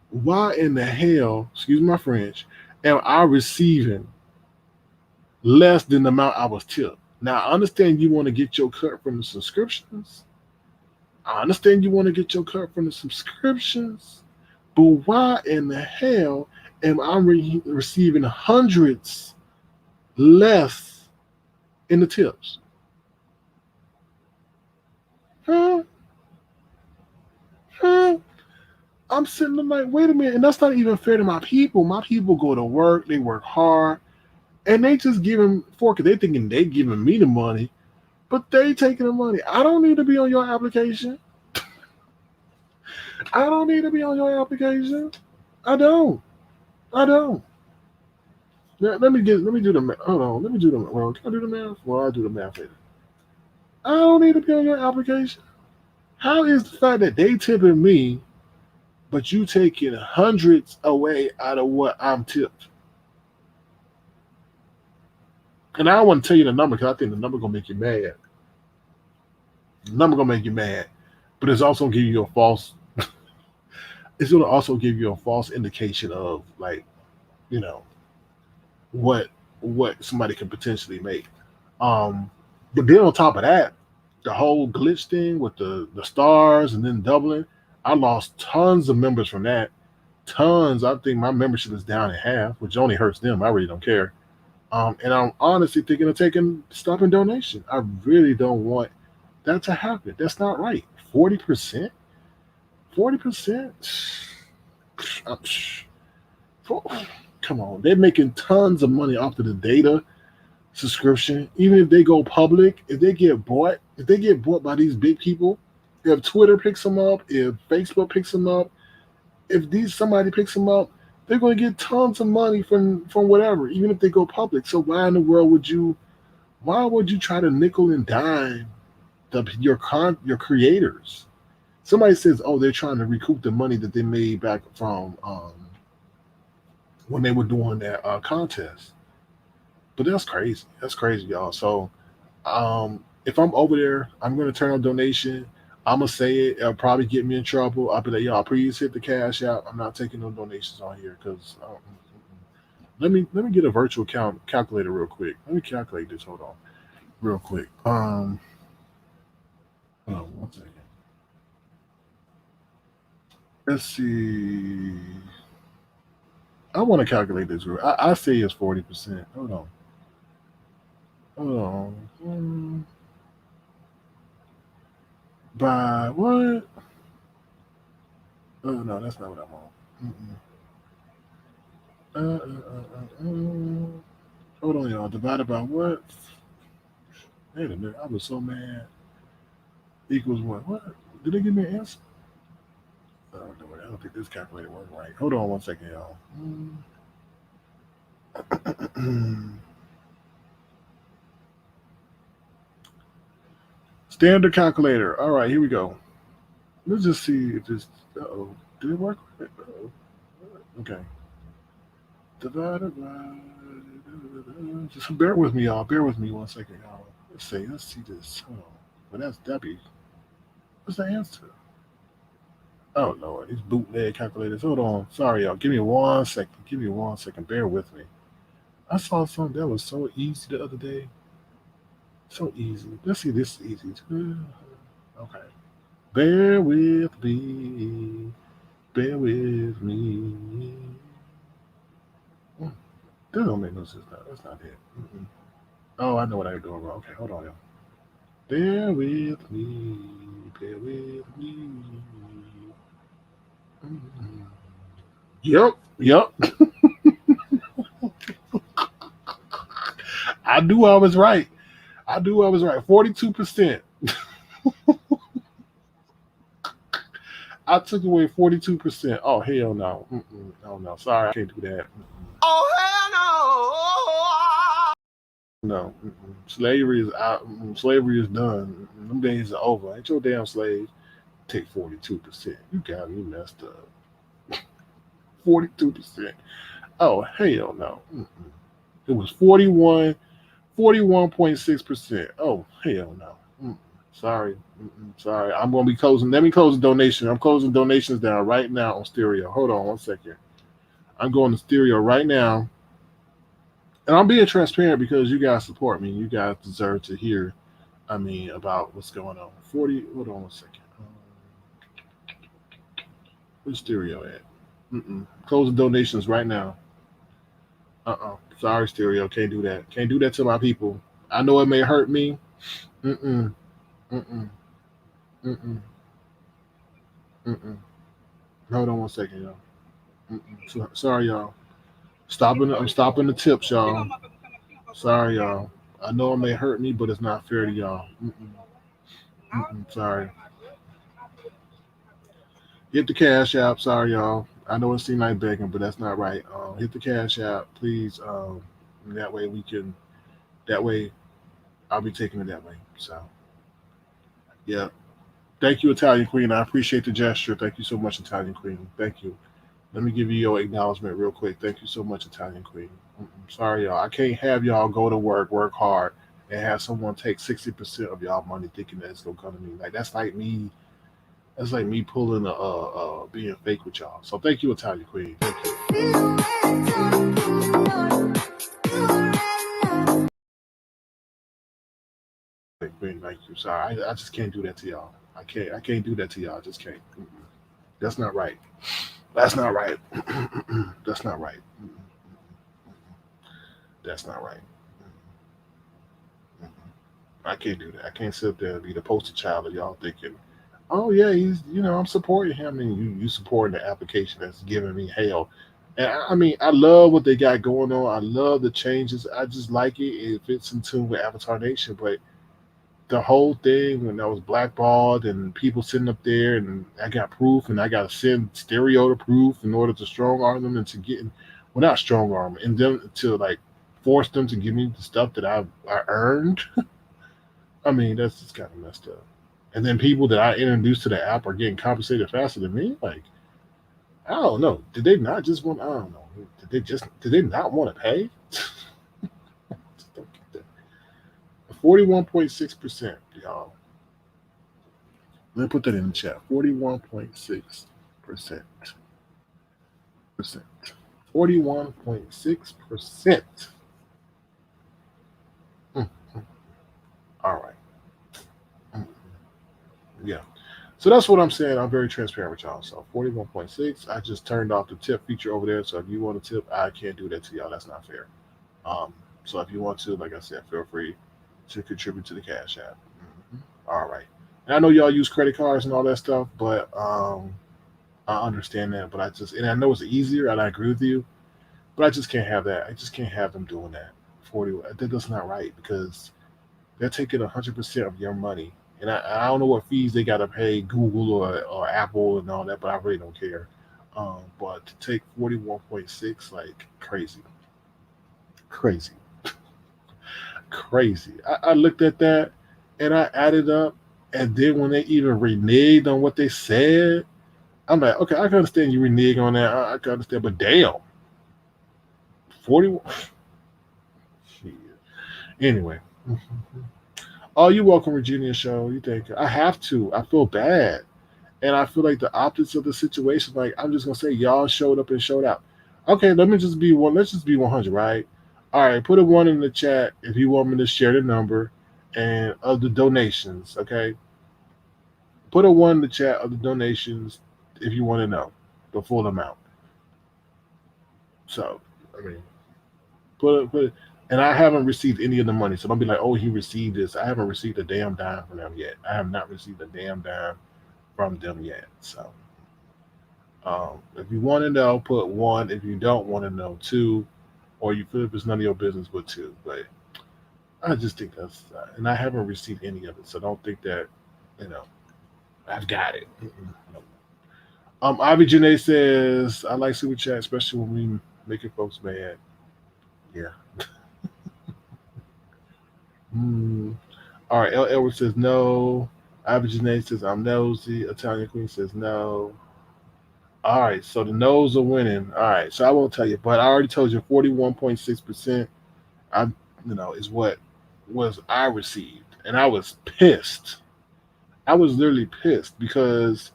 [SPEAKER 3] why in the hell, excuse my French, am I receiving less than the amount I was tipped? Now I understand you want to get your cut from the subscriptions, I understand you want to get your cut from the subscriptions, but why in the hell am I receiving hundreds less in the tips? Huh? Huh? I'm sitting there like, wait a minute, and that's not even fair to my people. My people go to work, they work hard, and they just giving for it. They thinking they giving me the money, but they taking the money. I don't need to be on your application. I don't need to be on your application. I don't. I don't. Let me do the math. Hold on. Let me do the well. Can I do the math? Well, I'll do the math later. I don't need to be on your application. How is the fact that they tipping me, but you taking hundreds away out of what I'm tipped? And I don't want to tell you the number because I think the number gonna make you mad. The number gonna make you mad, but it's also gonna give you a false. It's gonna also give you a false indication of like you know what somebody can potentially make. Um, but then on top of that, the whole glitch thing with the stars and then doubling, I lost tons of members from that. Tons. I think my membership is down in half, which only hurts them. I really don't care. And I'm honestly thinking of stopping donation. I really don't want that to happen. That's not right. 40%, 40%. Come on, they're making tons of money off of the data subscription. Even if they go public, if they get bought by these big people, if Twitter picks them up, if Facebook picks them up, if these somebody picks them up, they're going to get tons of money from whatever, even if they go public. So why in the world would you? Why would you try to nickel and dime your creators? Somebody says, oh, they're trying to recoup the money that they made back from when they were doing that contest. But that's crazy. That's crazy, y'all. So if I'm over there, I'm gonna turn on donation. I'm gonna say it. It'll probably get me in trouble. I'll be like, y'all, please hit the cash out. I'm not taking no donations on here because let me get a virtual calculator real quick. Let me calculate this. Hold on, real quick. Hold on one second. Let's see. I want to calculate this. I say it's 40%. Hold on. Hold on. By what? Oh no, that's not what I'm on. Hold on, y'all. Divided by what? Wait a minute. I was so mad. Equals what? What? Did they give me an answer? I don't know. I don't think this calculator worked right. Hold on one second, y'all. Standard calculator. All right, here we go. Let's just see if this. Oh, did it work? Okay. Divided by. Just bear with me, y'all. Bear with me one second, y'all. Let's see. Let's see this. Hold on. Well, that'd be. What's the answer? Oh Lord, these bootleg calculators. Hold on. Sorry, y'all. Give me 1 second. Give me 1 second. Bear with me. I saw something that was so easy the other day. So easy. Let's see this is easy too. Okay. Bear with me. Bear with me. That don't make no sense. No, that's not it. Mm-mm. Oh, I know what I'm doing wrong. Okay, hold on, y'all. Bear with me. Bear with me. Mm-mm. Yep. Yep. I knew I was right. I knew I was right. 42%. I took away 42%. Oh, hell no. Mm-mm. Oh, no. Sorry, I can't do that. Mm-mm. No. Mm-mm. Slavery is out. Mm-mm. Slavery is done. Mm-mm. Them days are over. Ain't your damn slave. Take 42%. You got me messed up. 42%. Oh, hell no. Mm-mm. It was 41.6%. Oh, hell no. Mm-mm. Sorry. Mm-mm. Sorry. I'm going to be closing. Let me close the donation. I'm closing donations down right now on stereo. Hold on 1 second. I'm going to stereo right now. And I'm being transparent because you guys support me. You guys deserve to hear, about what's going on. 40, hold on 1 second. Where's Stereo at? Close the donations right now. Sorry, Stereo. Can't do that. Can't do that to my people. I know it may hurt me. Mm-mm. Mm-mm. Mm-mm. Mm-mm. Hold on one second, y'all. Sorry, y'all. I'm stopping the tips, y'all. Sorry, y'all. I know it may hurt me, but it's not fair to y'all. Sorry. Hit the cash app. Sorry, y'all. I know it seems like begging, but that's not right. Hit the cash app, please. That way we can. That way I'll be taking it that way. So yeah. Thank you, Italian Queen. I appreciate the gesture. Thank you so much, Italian Queen. Thank you. Let me give you your acknowledgement real quick. Thank you so much, Italian Queen. Sorry, y'all. I can't have y'all go to work hard, and have someone take 60% of y'all money thinking that it's gonna come to me. Like that's like me. That's like me pulling being fake with y'all. So thank you, Italian Queen. Thank you, Queen. Thank you. Sorry, I just can't do that to y'all. I can't. I can't do that to y'all. I just can't. That's not right. That's not right. That's not right. That's not right. I can't do that. I can't sit there and be the poster child of y'all thinking, oh yeah, I'm supporting him, and you supporting the application that's giving me hell. And I mean, I love what they got going on. I love the changes. I just like it. It fits in tune with Avatar Nation. But the whole thing when I was blackballed and people sitting up there, and I got proof, and I got to send stereo to proof in order to strong arm them into getting, well, not strong arm, and them to like force them to give me the stuff that I earned. I mean, that's just kind of messed up. And then people that I introduced to the app are getting compensated faster than me. Like, I don't know. Did they not just want? I don't know. Did they not want to pay? Just don't get that. 41.6%, y'all. Let me put that in the chat. 41.6%. 41.6%. All right. Mm, Yeah. So that's what I'm saying. I'm very transparent with y'all. So 41.6. I just turned off the tip feature over there. So if you want to tip, I can't do that to y'all. That's not fair. Um, so if you want to, like I said, feel free to contribute to the Cash App. All right. And I know y'all use credit cards and all that stuff, but I understand that. But and I know it's easier, and I agree with you, but I just can't have that. I just can't have them doing that. 40. That's not right because they're taking 100% of your money. And I don't know what fees they got to pay Google or Apple and all that, but I really don't care. But to take 41.6, like crazy, crazy, crazy. I looked at that and I added up. And then when they even reneged on what they said, I'm like, okay, I can understand you renege on that. I can understand, but damn, 41. Shit. Anyway. Oh, you welcome, Virginia Show. You think I have to? I feel bad, and I feel like the optics of the situation. Like I'm just gonna say, y'all showed up and showed out. Okay, let me just be one. Let's just be 100, right? All right, put a one in the chat if you want me to share the number and of the donations. Okay, put a one in the chat of the donations if you want to know the full amount. So, I mean, put it, and I haven't received any of the money. So don't be like, oh, he received this. I haven't received a damn dime from them yet. I have not received a damn dime from them yet. So if you want to know, put one. If you don't want to know, two. Or you feel if it's none of your business, but two. But I just think that's, and I haven't received any of it. So don't think that, you know, I've got it. No. Ivy Janae says, I like super chat, especially when we making folks mad. Yeah. All right. L. Edwards says no. Ivy Janae says I'm nosy. Italian Queen says no. All right. So the no's are winning. All right. So I won't tell you, but I already told you 41.6%. I, is what was I received, and I was pissed. I was literally pissed because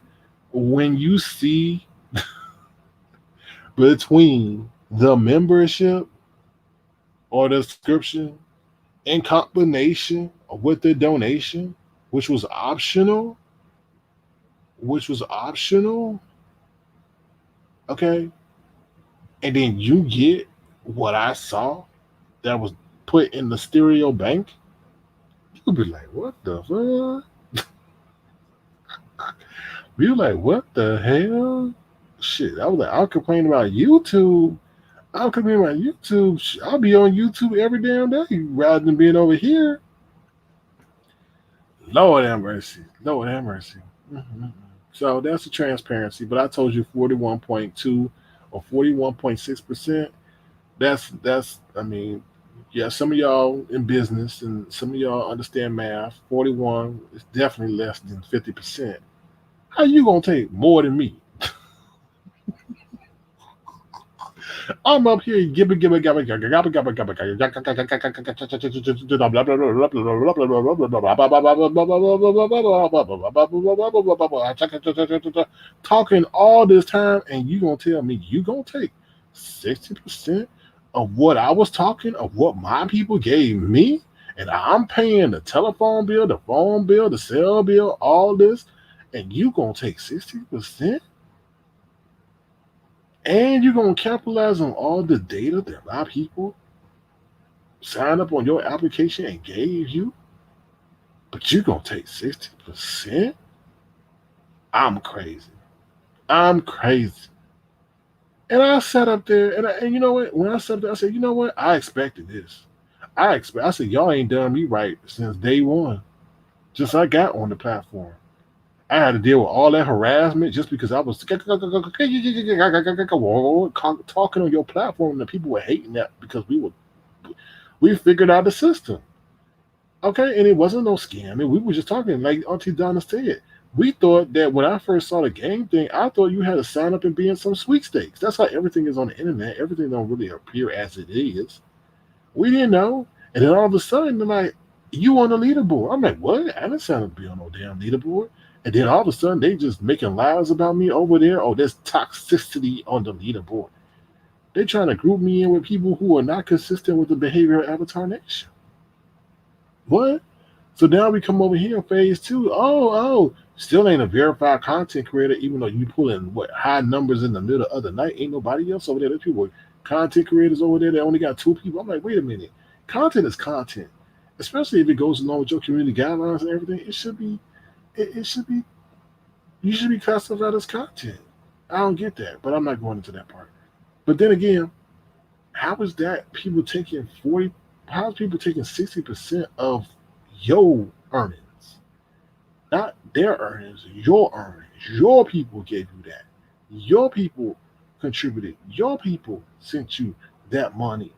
[SPEAKER 3] when you see between the membership or the subscription in combination with the donation, which was optional, which was optional, Okay, and then you get what I saw that was put in the stereo bank, you'll be like, what the fuck? You like, what the hell? Shit, I was like, I'll complain about YouTube. I'll complain about YouTube. I'll be on YouTube every damn day rather than being over here. Lord have mercy. Lord have mercy. Mhm. So that's the transparency. But I told you 41.2 or 41.6%. That's I mean, yeah, some of y'all in business and some of y'all understand math. 41 is definitely less than 50%. How you gonna take more than me? I'm up here gibba gibba gabba gabba gabba gabba gabba gabba talking all this time, and you gonna tell me you gonna take 60% of what I was talking, of what my people gave me, and I'm paying the telephone bill, the phone bill, the cell bill, all this, and you gonna take 60%? And you're gonna capitalize on all the data that my people signed up on your application and gave you, but you're gonna take 60%? I'm crazy. I'm crazy. And I sat up there and you know what? When I sat up there, I said, you know what? I expected this. I said, y'all ain't done me right since day one. Just I got on the platform. I had to deal with all that harassment just because I was talking on your platform and the people were hating that because we figured out the system. Okay, and it wasn't no scam. And we were just talking, like Auntie Donna said. We thought that when I first saw the game thing, I thought you had to sign up and be in some sweepstakes. That's how everything is on the internet. Everything don't really appear as it is. We didn't know. And then all of a sudden, they're like, you on the leaderboard. I'm like, what? I didn't sign up to be on no damn leaderboard. And then all of a sudden, they just making lies about me over there. Oh, there's toxicity on the leaderboard. They're trying to group me in with people who are not consistent with the behavior of Avatar Nation. What? So now we come over here in phase two. Still ain't a verified content creator, even though you pulling what high numbers in the middle of the night. Ain't nobody else over there. There's people, content creators over there that only got two people. I'm like, wait a minute. Content is content, especially if it goes along with your community guidelines and everything. It should be, you should be classified as content. I don't get that, but I'm not going into that part. But then again, how is that people taking 40? How is people taking 60% of your earnings, not their earnings, your earnings? Your people gave you that. Your people contributed. Your people sent you that money,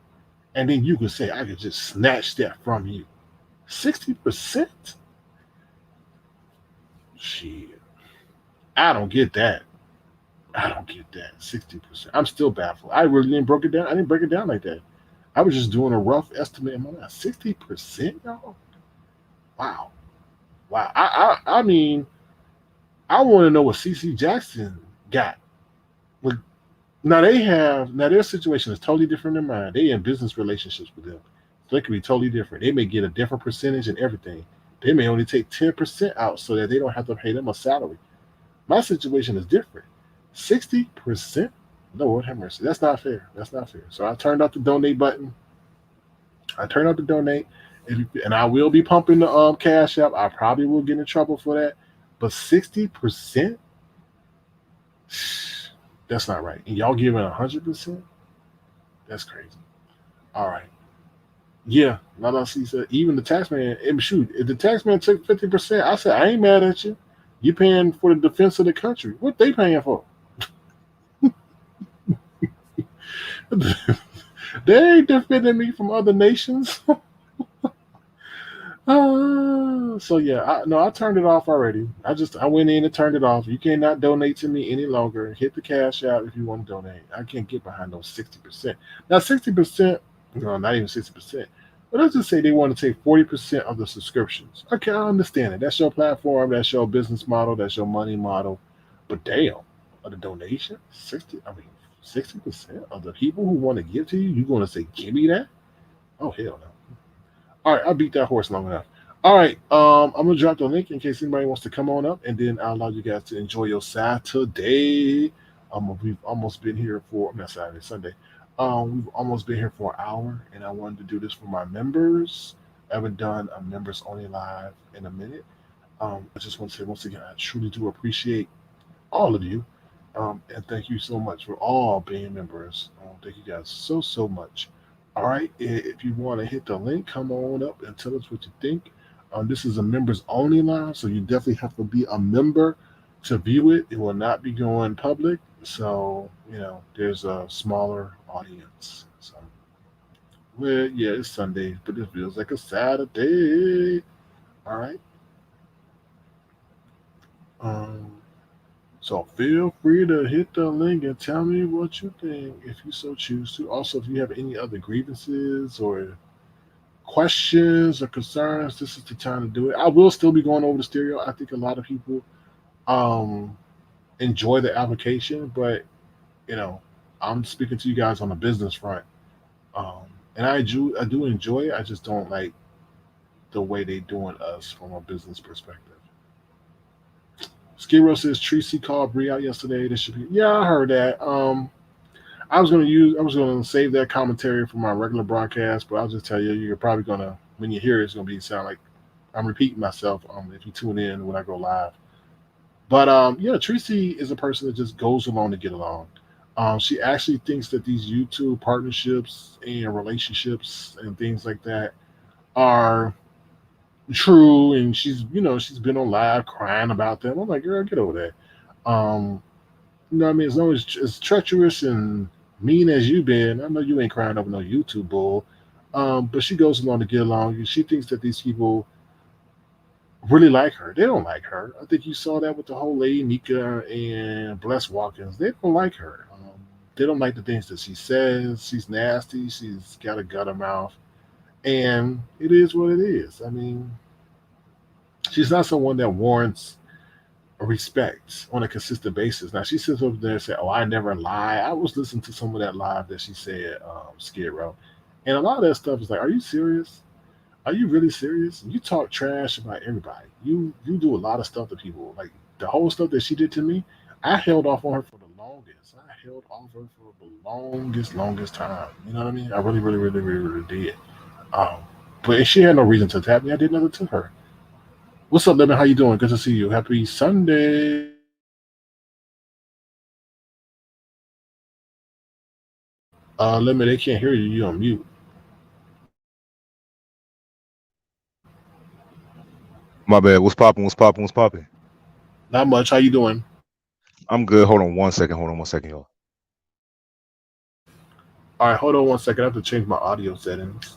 [SPEAKER 3] and then you could say, "I could just snatch that from you." 60%? Shit, I don't get that. I don't get that. 60%. I'm still baffled. I really didn't break it down. I didn't break it down like that. I was just doing a rough estimate in my mind. 60%, y'all? Wow. Wow. I mean, I want to know what CC Jackson got. Like, now their situation is totally different than mine. They in business relationships with them. So it could be totally different. They may get a different percentage and everything. They may only take 10% out so that they don't have to pay them a salary. My situation is different. 60%? Lord have mercy. That's not fair. That's not fair. So I turned off the donate button. I turned off the donate. And I will be pumping the cash app. I probably will get in trouble for that. But 60%? That's not right. And y'all giving 100%? That's crazy. All right. Yeah, Lala C said, even the tax man, shoot, if the tax man took 50%, I said, I ain't mad at you. You paying for the defense of the country. What they paying for? They ain't defending me from other nations. So yeah, I turned it off already. I went in and turned it off. You cannot donate to me any longer. Hit the cash out if you want to donate. I can't get behind those 60%. Now 60%, no, not even 60%. But let's just say they want to take 40% of the subscriptions. Okay, I understand it. That's your platform, that's your business model, that's your money model. But damn, of the donation, 60% of the people who want to give to you, you're gonna say, give me that? Oh hell no. All right, I beat that horse long enough. All right, I'm gonna drop the link in case anybody wants to come on up, and then I'll allow you guys to enjoy your Saturday. We've almost been here for not Saturday, Sunday. We've almost been here for an hour, and I wanted to do this for my members. I haven't done a members only live in a minute. I just want to say once again, I truly do appreciate all of you, and thank you so much for all being members. Thank you guys so much. All right, if you want to hit the link, come on up and tell us what you think. This is a members only live, so you definitely have to be a member to view it. It will not be going public, so there's a smaller audience. So, well, yeah, it's Sunday, but it feels like a Saturday. All right. Um, so feel free to hit the link and tell me what you think if you so choose to. Also, if you have any other grievances or questions or concerns, this is the time to do it. I will still be going over the stereo. I think a lot of people um enjoy the application, but you know, I'm speaking to you guys on the business front. Um and I do enjoy it. I just don't like the way they doing us from a business perspective. Skiro says Tracy called Bree out yesterday. This should be yeah, I heard that. I was gonna save that commentary for my regular broadcast, but I'll just tell you, you're probably gonna when you hear it, it's gonna be sound like I'm repeating myself. If you tune in when I go live, but yeah, Tracy is a person that just goes along to get along. She actually thinks that these YouTube partnerships and relationships and things like that are true, and she's been on live crying about them. I'm like, girl, get over that. You know what I mean? As long as treacherous and mean as you been, I know you ain't crying over no YouTube bull. But she goes along to get along. She thinks that these people really like her. They don't like her. I think you saw that with the whole lady Nika and Bless Watkins. They don't like her. They don't like the things that she says. She's nasty. She's got a gutter mouth, and it is what it is. I mean, she's not someone that warrants respect on a consistent basis. Now she sits over there and said, "Oh, I never lie." I was listening to some of that live that she said, Skid Row, and a lot of that stuff is like, "Are you serious? Are you really serious? You talk trash about everybody. You do a lot of stuff to people. Like the whole stuff that she did to me, I held off on her for the longest. I held off her for the longest time. You know what I mean? I really did. Um, but she had no reason to tap me. I did nothing to her. What's up, Lemon? How you doing? Good to see you. Happy Sunday. Lemon, they can't hear you. You on mute.
[SPEAKER 4] My bad. What's popping? What's popping? What's popping?
[SPEAKER 3] Not much. How you doing?
[SPEAKER 4] I'm good. Hold on one second. Hold on one second, y'all.
[SPEAKER 3] All right, hold on one second. I have to change my audio settings.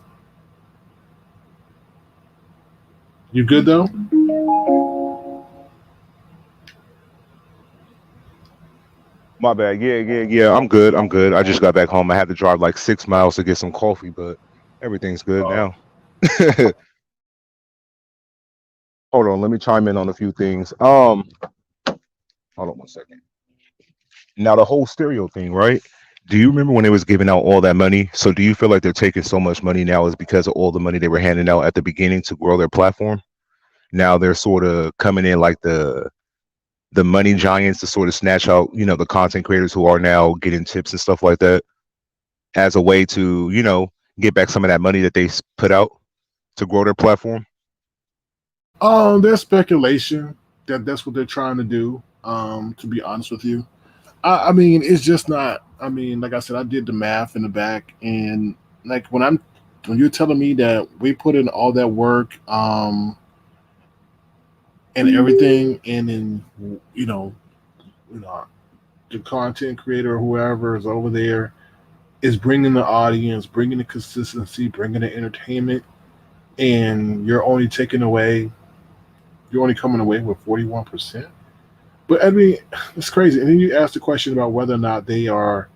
[SPEAKER 3] You good though?
[SPEAKER 4] My bad. Yeah. I'm good. I'm good. I just got back home. I had to drive like 6 miles to get some coffee, but everything's good
[SPEAKER 3] Uh,
[SPEAKER 4] now. Hold on. Let me chime in on a few things. Hold on one second. Now the whole stereo thing, right? Do you remember when they was giving out all that money? So do you feel like they're taking so much money now is because of all the money they were handing out at the beginning to grow their platform? Now they're sort of coming in like the money giants to sort of snatch out, the content creators who are now getting tips and stuff like that as a way to, get back some of that money that they put out to grow their platform.
[SPEAKER 3] there's speculation that that's what they're trying to do. To be honest with you, I mean, it's just not. I mean, like I said, I did the math in the back, and like when you're telling me that we put in all that work, and everything, and then you know, the content creator or whoever is over there is bringing the audience, bringing the consistency, bringing the entertainment, and you're only coming away with 41%. But I mean, it's crazy. And then you ask the question about whether or not they are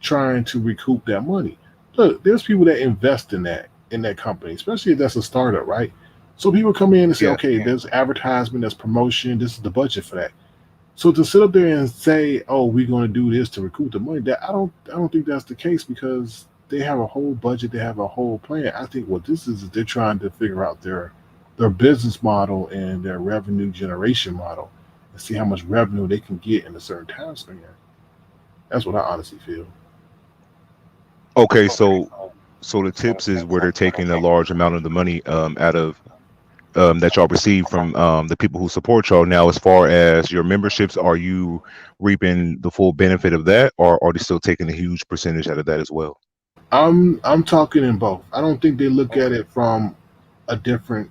[SPEAKER 3] trying to recoup that money. Look, there's people that invest in that company, especially if that's a startup, right? So people come in and say,
[SPEAKER 4] Yeah,
[SPEAKER 3] okay, there's advertisement, there's promotion, this is the budget for that. So to sit up there and say, "Oh, we're going to do this to recoup the money," that I don't think that's the case because they have a whole budget, they have a whole plan. I think what this is they're trying to figure out their business model and their revenue generation model and see how much revenue they can get in a certain time span. That's what I honestly feel.
[SPEAKER 4] Okay, so the tips is where they're taking a large amount of the money out of that y'all receive from the people who support y'all. Now, as far as your memberships, are you reaping the full benefit of that, or are they still taking a huge percentage out of that as well?
[SPEAKER 3] I'm talking in both. I don't think they look at it from a different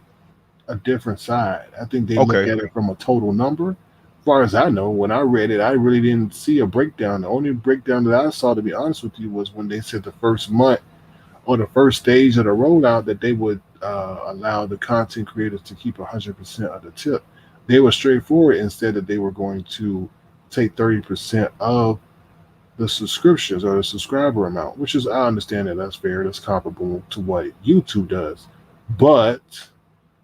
[SPEAKER 3] a different side. I think they look
[SPEAKER 4] Okay.
[SPEAKER 3] at it from a total number. As far as I know, when I read it, I really didn't see a breakdown. The only breakdown that I saw, to be honest with you, was when they said the first month or the first stage of the rollout that they would allow the content creators to keep 100% of the tip. They were straightforward and said that they were going to take 30% of the subscriptions or the subscriber amount, which is, I understand that that's fair. That's comparable to what YouTube does. But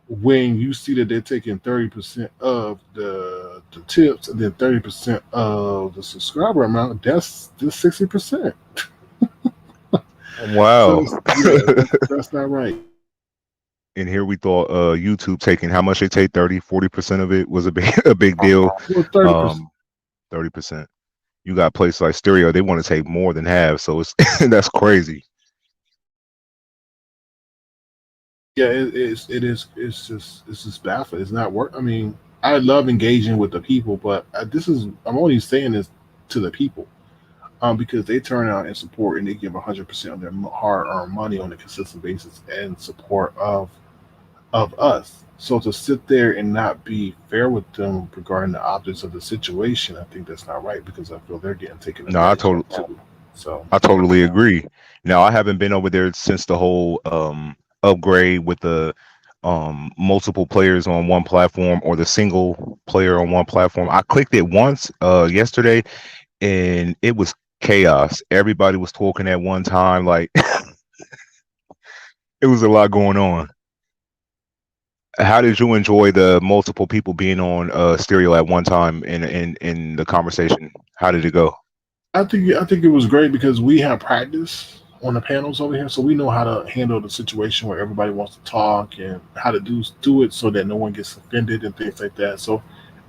[SPEAKER 3] when you see that they're taking 30% of the tips and then 30% of the subscriber amount, that's just 60%. So
[SPEAKER 4] Wow.
[SPEAKER 3] yeah, that's not right.
[SPEAKER 4] And here we thought YouTube taking how much they take 30-40% of it was a big a big deal.
[SPEAKER 3] Well, 30%.
[SPEAKER 4] 30%. You got places like Stereo, they want to take more than half, so it's that's crazy.
[SPEAKER 3] Yeah, it's just baffling. It's not work. I mean, I love engaging with the people, but I'm only saying this to the people, because they turn out and support and they give 100% of their hard-earned money on a consistent basis in support of us. So to sit there and not be fair with them regarding the objects of the situation, I think that's not right because I feel they're getting taken
[SPEAKER 4] No, I
[SPEAKER 3] advantage
[SPEAKER 4] totally
[SPEAKER 3] of too. So
[SPEAKER 4] I totally agree. Now I haven't been over there since the whole upgrade with the multiple players on one platform or the single player on one platform. I clicked it once yesterday and it was chaos. Everybody was talking at one time, like it was a lot going on. How did you enjoy the multiple people being on stereo at one time in the conversation? How did it go?
[SPEAKER 3] I think it was great because we have practice on the panels over here, so we know how to handle the situation where everybody wants to talk and how to do it so that no one gets offended and things like that. So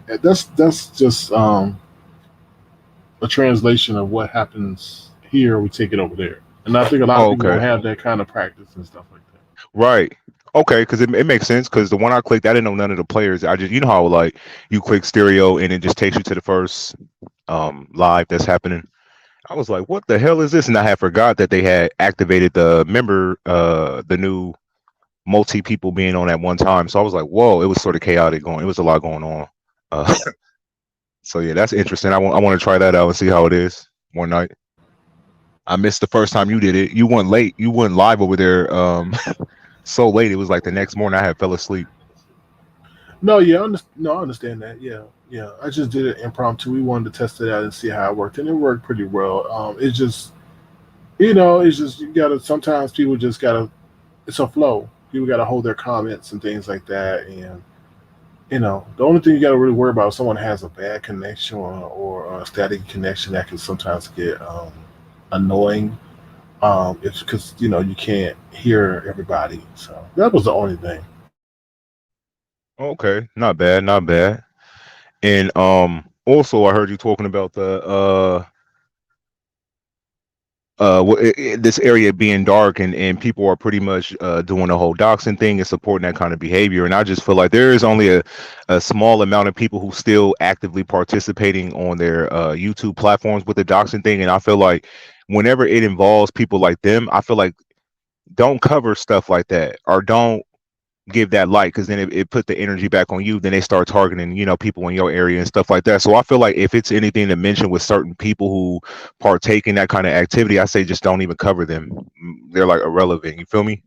[SPEAKER 3] that's just a translation of what happens here. We take it over there, and I think a lot of
[SPEAKER 4] Oh,
[SPEAKER 3] people don't
[SPEAKER 4] okay.
[SPEAKER 3] have that kind of practice and stuff like that.
[SPEAKER 4] Right. Okay, because it makes sense. Because the one I clicked, I didn't know none of the players. I just, you know how like you click stereo and it just takes you to the first live that's happening. I was like, what the hell is this? And I had forgot that they had activated the new multi people being on at one time. So I was like, whoa, it was sort of chaotic going. It was a lot going on. Uh, so yeah, that's interesting. I want to try that out and see how it is one night. I missed the first time you did it. You went late. You went live over there. So late. It was like the next morning. I had fell asleep.
[SPEAKER 3] No, yeah, no, I understand that. Yeah, yeah. I just did it impromptu. We wanted to test it out and see how it worked, and it worked pretty well. It's just, it's just you gotta. Sometimes people just gotta. It's a flow. People gotta hold their comments and things like that, and the only thing you got to really worry about if someone has a bad connection or a static connection that can sometimes get annoying. It's because you can't hear everybody. So that was the only thing.
[SPEAKER 4] Okay, not bad, not bad. And also I heard you talking about the this area being dark and people are pretty much doing the whole doxing thing and supporting that kind of behavior. And I just feel like there is only a small amount of people who still actively participating on their YouTube platforms with the doxing thing. And I feel like whenever it involves people like them, I feel like don't cover stuff like that or don't give that light because then it put the energy back on you. Then they start targeting people in your area and stuff like that. So I feel like if it's anything to mention with certain people who partake in that kind of activity, I say just don't even cover them. They're like irrelevant, you feel me?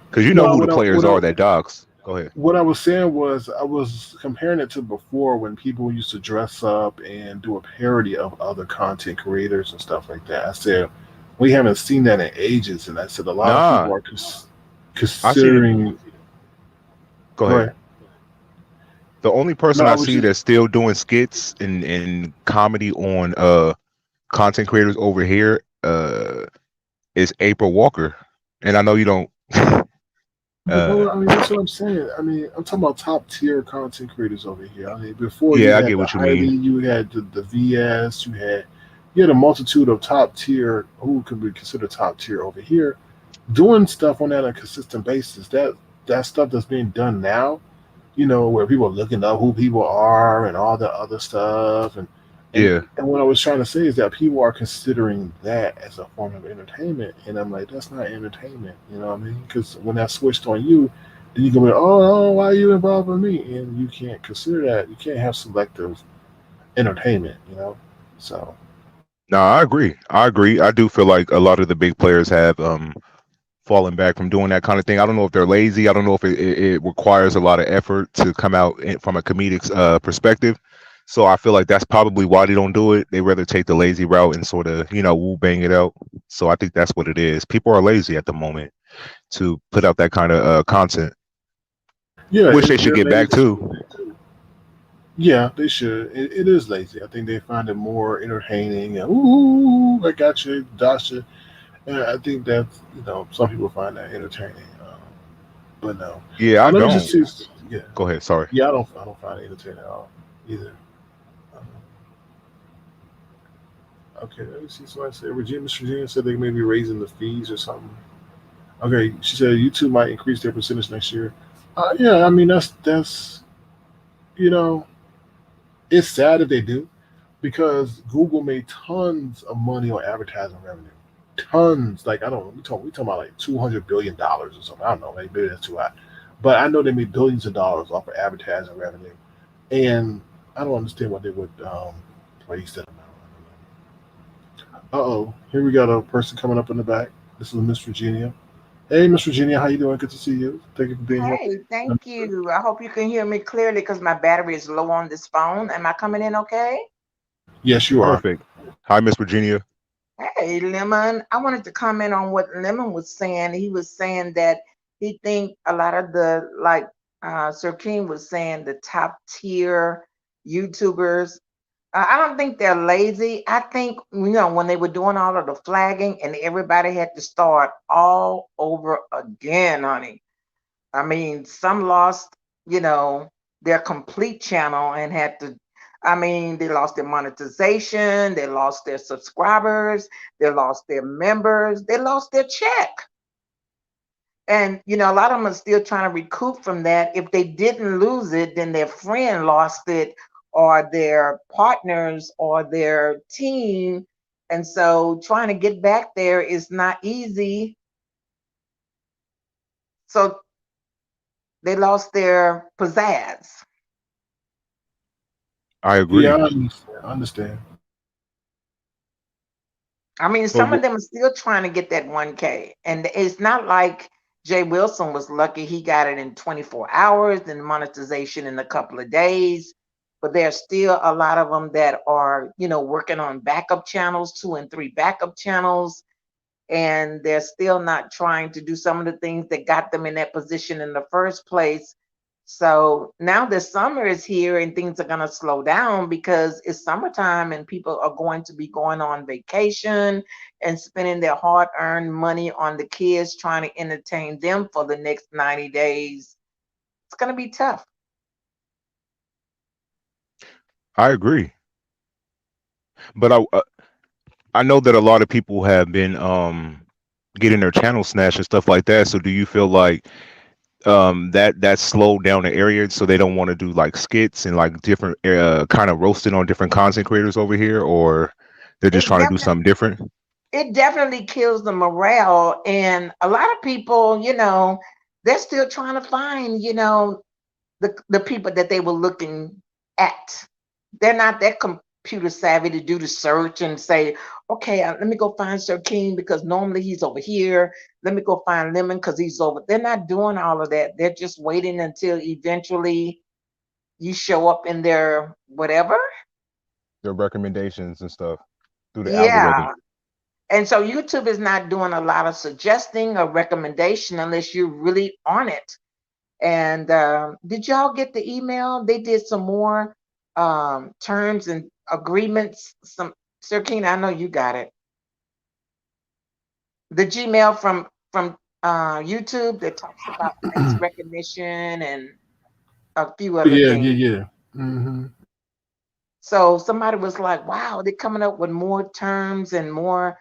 [SPEAKER 4] Because you know
[SPEAKER 3] No,
[SPEAKER 4] who the players are that docs. Go ahead.
[SPEAKER 3] what I was saying was I was comparing it to before when people used to dress up and do a parody of other content creators and stuff like that. I said we haven't seen that in ages, and I said a lot of
[SPEAKER 4] Nah,
[SPEAKER 3] people are
[SPEAKER 4] I seen it.
[SPEAKER 3] considering.
[SPEAKER 4] Go
[SPEAKER 3] Go
[SPEAKER 4] ahead.
[SPEAKER 3] ahead.
[SPEAKER 4] The only
[SPEAKER 3] No,
[SPEAKER 4] person
[SPEAKER 3] I
[SPEAKER 4] I
[SPEAKER 3] was
[SPEAKER 4] see
[SPEAKER 3] just
[SPEAKER 4] that's still doing skits and comedy on content creators over here is April Walker. And I know you don't uh
[SPEAKER 3] I mean, that's what I'm saying. I mean, I'm talking about top tier content creators over here. I mean, before you
[SPEAKER 4] yeah, I
[SPEAKER 3] had
[SPEAKER 4] get
[SPEAKER 3] the
[SPEAKER 4] what you
[SPEAKER 3] Heidi,
[SPEAKER 4] mean.
[SPEAKER 3] you had the VS, you had you had a multitude of top tier who could be considered top tier over here doing stuff on that on a consistent basis. That stuff that's being done now, where people are looking up who people are and all the other stuff, and
[SPEAKER 4] Yeah.
[SPEAKER 3] and what I was trying to say is that people are considering that as a form of entertainment, and I'm like, that's not entertainment, you know what I mean? Because when that switched on you, then you go, oh, why are you involved with me? And you can't consider that. You can't have selective entertainment. So
[SPEAKER 4] No, I agree. I agree. I do feel like a lot of the big players have fallen back from doing that kind of thing. I don't know if they're lazy. I don't know if it requires a lot of effort to come out from a comedic perspective. So I feel like that's probably why they don't do it. They rather take the lazy route and sort of, woo bang it out. So I think that's what it is. People are lazy at the moment to put out that kind of content,
[SPEAKER 3] yeah,
[SPEAKER 4] which they should
[SPEAKER 3] they're
[SPEAKER 4] get back
[SPEAKER 3] lazy.
[SPEAKER 4] to.
[SPEAKER 3] Yeah, they should. It is lazy. I think they find it more entertaining. And, ooh, I got you, Dasha. And I think that some people find that entertaining. But no.
[SPEAKER 4] Yeah, I
[SPEAKER 3] Let me just
[SPEAKER 4] don't.
[SPEAKER 3] see. Yeah,
[SPEAKER 4] Go ahead. Sorry.
[SPEAKER 3] yeah. I don't find it entertaining at all either. Um, okay, let me see. Somebody said Miss Virginia said they may be raising the fees or something. Okay, she said YouTube might increase their percentage next year. Yeah, I mean that's you know it's sad if they do because Google made tons of money on advertising revenue. Tons, like I don't know, we talking about like $200 billion or something. I don't know, maybe that's too high, but I know they made billions of dollars off of advertising revenue, and I don't understand why they would place that amount. Uh-oh, here we got a person coming up in the back. This is Miss Virginia. Hey, Miss Virginia, how you doing? Good to see you. Thank you for being here.
[SPEAKER 5] Hey, thank you. I hope you can hear me clearly because my battery is low on this phone. Am I coming in okay?
[SPEAKER 3] Yes, you are.
[SPEAKER 4] Perfect. Hi, Miss Virginia.
[SPEAKER 5] Hey, Lemon. I wanted to comment on what Lemon was saying. He was saying that he think a lot of the like Sir King was saying the top tier YouTubers. I don't think they're lazy. I think when they were doing all of the flagging and everybody had to start all over again, honey. I mean, some lost, you know, their complete channel and had to, I mean, they lost their monetization, they lost their subscribers, they lost their members, they lost their check. And, a lot of them are still trying to recoup from that. If they didn't lose it, then their friend lost it, or their partners, or their team. And so trying to get back there is not easy. So they lost their pizzazz.
[SPEAKER 4] I
[SPEAKER 3] Yeah,
[SPEAKER 4] agree.
[SPEAKER 3] I understand.
[SPEAKER 5] I mean,
[SPEAKER 4] But
[SPEAKER 5] some of them are still trying to get that 1K. And it's not like Jay Wilson was lucky. He got it in 24 hours and monetization in a couple of days. But there's still a lot of them that are, working on backup channels, 2 and 3 backup channels. And they're still not trying to do some of the things that got them in that position in the first place. So now the summer is here and things are going to slow down because it's summertime and people are going to be going on vacation and spending their hard earned money on the kids trying to entertain them for the next 90 days. It's going to be tough.
[SPEAKER 4] I agree. But I know that a lot of people have been getting their channel snatched and stuff like that. So do you feel like that slowed down the area so they don't want to do like skits and like different kind of roasting on different content creators over here, or they're just
[SPEAKER 5] It
[SPEAKER 4] trying to do
[SPEAKER 5] definitely
[SPEAKER 4] something different?
[SPEAKER 5] it definitely kills the morale. And a lot of people, they're still trying to find, the people that they were looking at. They're not that computer savvy to do the search and say, okay, let me go find Sir King because normally he's over here. Let me go find Lemon because he's over. They're not doing all of that. They're just waiting until eventually you show up in their whatever.
[SPEAKER 4] Their recommendations and stuff through the algorithm.
[SPEAKER 5] Yeah. And so YouTube is not doing a lot of suggesting or recommendation unless you're really on it. And did y'all get the email? They did some more terms and agreements. Some Sir King, I know you got it. The Gmail from YouTube that talks about face recognition and a few other
[SPEAKER 3] Yeah,
[SPEAKER 5] things.
[SPEAKER 3] yeah, yeah. Hmm.
[SPEAKER 5] So somebody was like, wow, they're coming up with more terms and more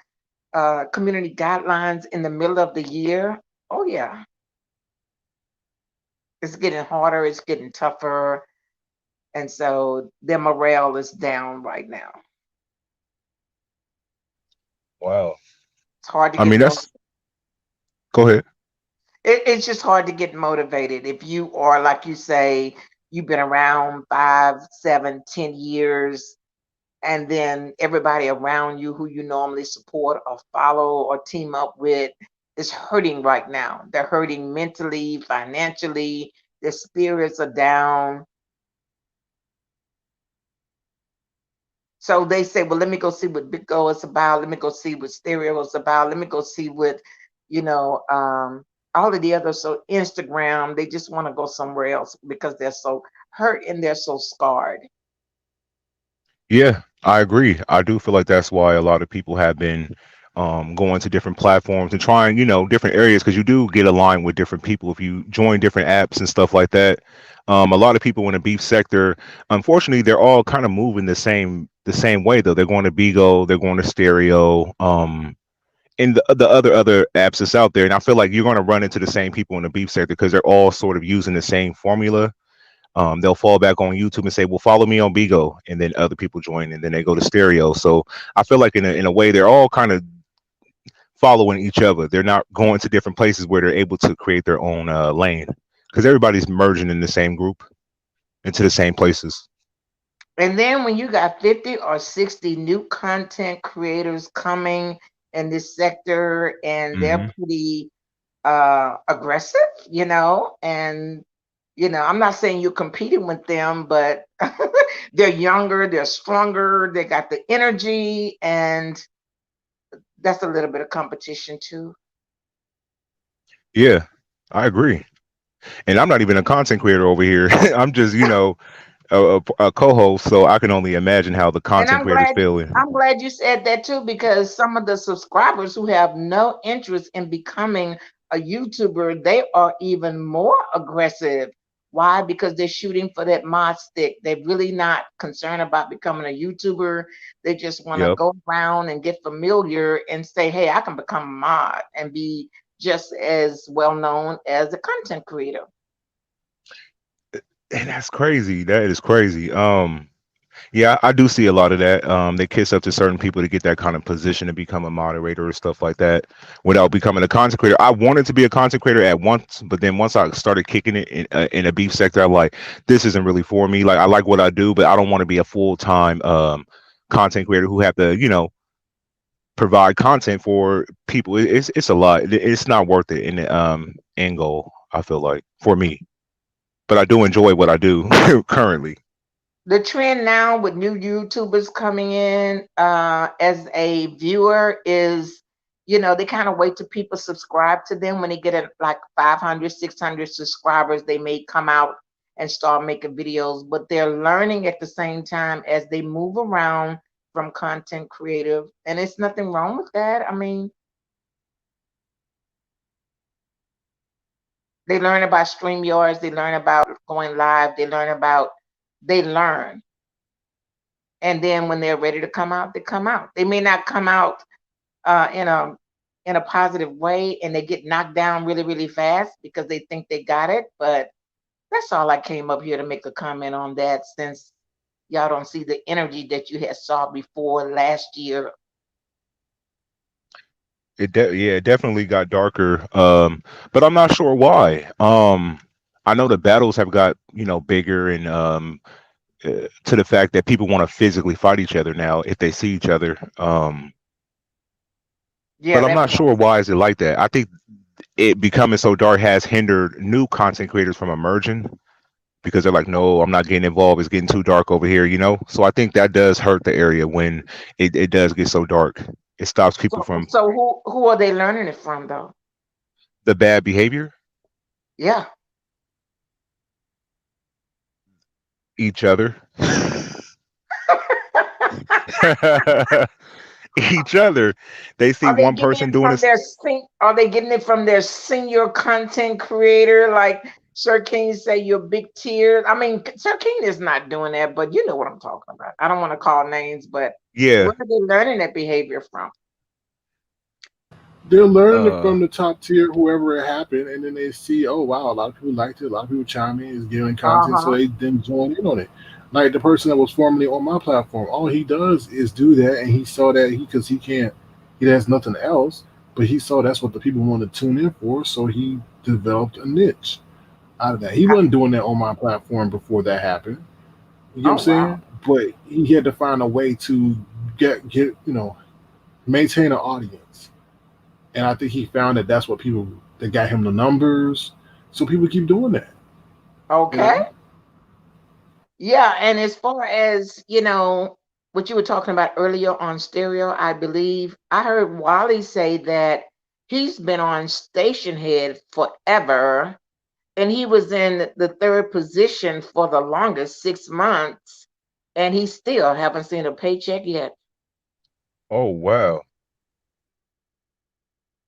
[SPEAKER 5] community guidelines in the middle of the year. Oh, yeah, it's getting harder, it's getting tougher. And so their morale is down right now.
[SPEAKER 4] Wow.
[SPEAKER 5] It's hard to
[SPEAKER 4] I
[SPEAKER 5] get
[SPEAKER 4] mean, that's go ahead.
[SPEAKER 5] it's just hard to get motivated if you are, like you say, you've been around 5, 7, 10 years, and then everybody around you who you normally support or follow or team up with is hurting right now. They're hurting mentally, financially, their spirits are down. So they say, well, let me go see what Big Go is about. Let me go see what Stereo is about. Let me go see what, you know, all of the others. So Instagram, they just want to go somewhere else because they're so hurt and they're so scarred.
[SPEAKER 4] Yeah, I agree. I do feel like that's why a lot of people have been going to different platforms and trying, different areas because you do get aligned with different people if you join different apps and stuff like that. A lot of people in the beef sector, unfortunately, they're all kind of moving the same way though. They're going to Bigo, they're going to Stereo, and the other apps that's out there. And I feel like you're going to run into the same people in the beef sector because they're all sort of using the same formula. They'll fall back on YouTube and say, "Well, follow me on Bigo," and then other people join, and then they go to Stereo. So I feel like in a way they're all kind of following each other. They're not going to different places where they're able to create their own lane because everybody's merging in the same group into the same places.
[SPEAKER 5] And then when you got 50 or 60 new content creators coming in this sector and they're
[SPEAKER 4] Hmm.
[SPEAKER 5] pretty aggressive, and I'm not saying you're competing with them, but they're younger, they're stronger, they got the energy, and that's a little bit of competition too.
[SPEAKER 4] Yeah, I agree. And I'm not even a content creator over here. I'm just, a co-host, so I can only imagine how the
[SPEAKER 5] And
[SPEAKER 4] content
[SPEAKER 5] I'm
[SPEAKER 4] creators
[SPEAKER 5] glad
[SPEAKER 4] feel.
[SPEAKER 5] I'm glad you said that too, because some of the subscribers who have no interest in becoming a YouTuber, they are even more aggressive. Why? Because they're shooting for that mod stick. They're really not concerned about becoming a YouTuber. They just want to
[SPEAKER 4] Yep.
[SPEAKER 5] go around and get familiar and say, hey, I can become a mod and be just as well known as a content creator.
[SPEAKER 4] And that's crazy. That is crazy. Yeah, I do see a lot of that. They kiss up to certain people to get that kind of position to become a moderator or stuff like that without becoming a content creator. I wanted to be a content creator at once, but then once I started kicking it in a beef sector, I'm like, this isn't really for me. Like, I like what I do, but I don't want to be a full-time content creator who have to, provide content for people. It's a lot. It's not worth it in the end goal, I feel like, for me. But I do enjoy what I do currently.
[SPEAKER 5] The trend now with new YouTubers coming in as a viewer is, they kind of wait till people subscribe to them. When they get at like 500, 600 subscribers, they may come out and start making videos, but they're learning at the same time as they move around from content creative. And it's nothing wrong with that. I mean, they learn about StreamYards, they learn about going live, they learn. And then when they're ready to come out, they come out. They may not come out in a positive way, and they get knocked down really, really fast because they think they got it. But that's all I came up here to make a comment on that, since y'all don't see the energy that you had saw before last year.
[SPEAKER 4] Yeah, it definitely got darker. But I'm not sure why. I know the battles have got, bigger and to the fact that people want to physically fight each other now if they see each other.
[SPEAKER 5] Yeah,
[SPEAKER 4] But I'm
[SPEAKER 5] that
[SPEAKER 4] not
[SPEAKER 5] part.
[SPEAKER 4] sure why is it like that. I think it becoming so dark has hindered new content creators from emerging because they're like, no, I'm not getting involved. It's getting too dark over here. So I think that does hurt the area when it does get so dark. It stops people
[SPEAKER 5] So,
[SPEAKER 4] from
[SPEAKER 5] so who are they learning it from though?
[SPEAKER 4] the bad behavior,
[SPEAKER 5] Yeah.
[SPEAKER 4] each other. Each other. They see
[SPEAKER 5] Are they
[SPEAKER 4] one
[SPEAKER 5] getting
[SPEAKER 4] person
[SPEAKER 5] it
[SPEAKER 4] doing
[SPEAKER 5] from
[SPEAKER 4] this.
[SPEAKER 5] their are they getting it from their senior content creator like Sir King say you're big tears. I mean, Sir King is not doing that, but you know what I'm talking about. I don't want to call names, but
[SPEAKER 4] Yeah.
[SPEAKER 5] where are they learning that behavior from?
[SPEAKER 3] They're learning it
[SPEAKER 4] Uh,
[SPEAKER 3] from the top tier, whoever it happened, and then they see, oh wow, a lot of people liked it, a lot of people chime in, is giving content, so
[SPEAKER 5] Uh-huh.
[SPEAKER 3] they then join in on it. Like the person that was formerly on my platform, all he does is do that, and he saw that because he can't, he has nothing else, but he saw that's what the people want to tune in for, so he developed a niche out of that. He wasn't doing that on my platform before that happened. You get what
[SPEAKER 5] Oh
[SPEAKER 3] I'm
[SPEAKER 5] wow.
[SPEAKER 3] saying? But he had to find a way to get maintain an audience, and I think he found that that's what people that got him the numbers. So people keep doing that. You
[SPEAKER 5] Okay.
[SPEAKER 3] know?
[SPEAKER 5] Yeah, and as far as, what you were talking about earlier on stereo, I believe I heard Wally say that he's been on station head forever and he was in the third position for the longest 6 months and he still haven't seen a paycheck yet.
[SPEAKER 4] oh wow.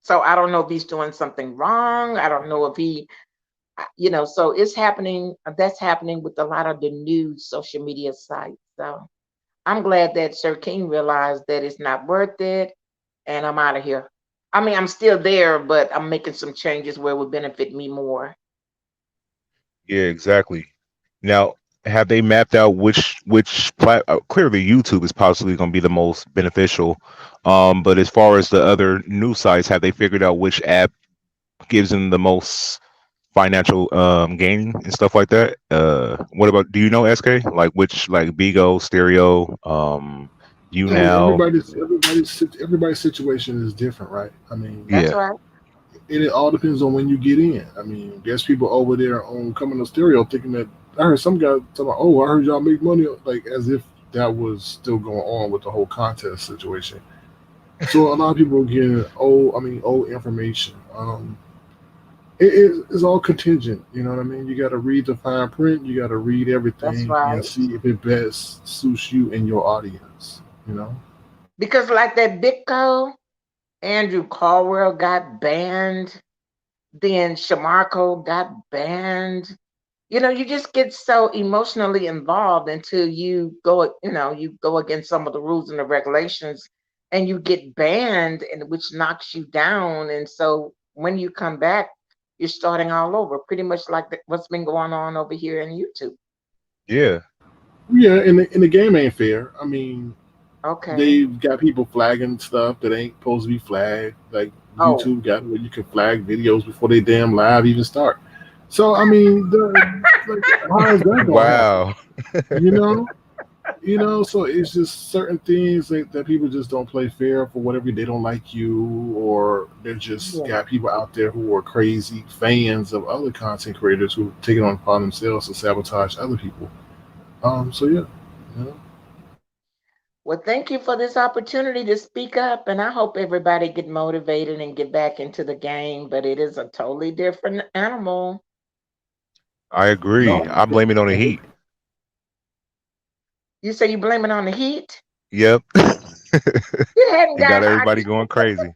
[SPEAKER 5] So I don't know if he's doing something wrong. I don't know if so it's happening. That's happening with a lot of the news social media sites. So I'm glad that Sir King realized that it's not worth it, and I'm out of here. I mean, I'm still there, but I'm making some changes where it would benefit me more.
[SPEAKER 4] Yeah, exactly. Now, have they mapped out clearly YouTube is possibly going to be the most beneficial. But as far as the other news sites, have they figured out which app gives them the most financial gain and stuff like that? What about, do you know, SK? Like which, like Bigo, Stereo, you
[SPEAKER 3] I mean,
[SPEAKER 4] now?
[SPEAKER 3] everybody's situation is different, right? I mean,
[SPEAKER 5] That's
[SPEAKER 4] Yeah.
[SPEAKER 5] right.
[SPEAKER 3] it all depends on when you get in. I mean, there's people over there on coming to stereo thinking that I heard some guy talking about, oh, I heard y'all make money, like as if that was still going on with the whole contest situation. So a lot of people are getting old information. It's all contingent. You know what I mean? You got to read the fine print. You got to read
[SPEAKER 5] That's
[SPEAKER 3] everything and
[SPEAKER 5] right.
[SPEAKER 3] see if it best suits you and your audience. You know?
[SPEAKER 5] Because like that Bitco, Andrew Caldwell got banned, then Shamarko got banned. You just get so emotionally involved until you go against some of the rules and the regulations and you get banned and which knocks you down. And so when you come back, you're starting all over, pretty much like what's been going on over here in YouTube.
[SPEAKER 4] Yeah.
[SPEAKER 3] Yeah, and the game ain't fair. I mean,
[SPEAKER 5] Okay.
[SPEAKER 3] they've got people flagging stuff that ain't supposed to be flagged. Like
[SPEAKER 5] Oh,
[SPEAKER 3] YouTube got where you can flag videos before they damn live even start. So I mean, like, how is that gonna happen?
[SPEAKER 4] Wow.
[SPEAKER 3] You know, So it's just certain things that people just don't play fair for whatever they don't like you, or they're just
[SPEAKER 5] yeah.
[SPEAKER 3] got people out there who are crazy fans of other content creators who take it on upon themselves to sabotage other people. So yeah, you know.
[SPEAKER 5] Well, thank you for this opportunity to speak up, and I hope everybody get motivated and get back into the game. But it is a totally different animal.
[SPEAKER 4] I agree.
[SPEAKER 3] No,
[SPEAKER 4] I blame it on the
[SPEAKER 3] it,
[SPEAKER 4] heat.
[SPEAKER 5] You say you blame it on the heat?
[SPEAKER 4] Yep.
[SPEAKER 5] You hadn't
[SPEAKER 4] It got
[SPEAKER 5] got hot.
[SPEAKER 4] everybody going crazy.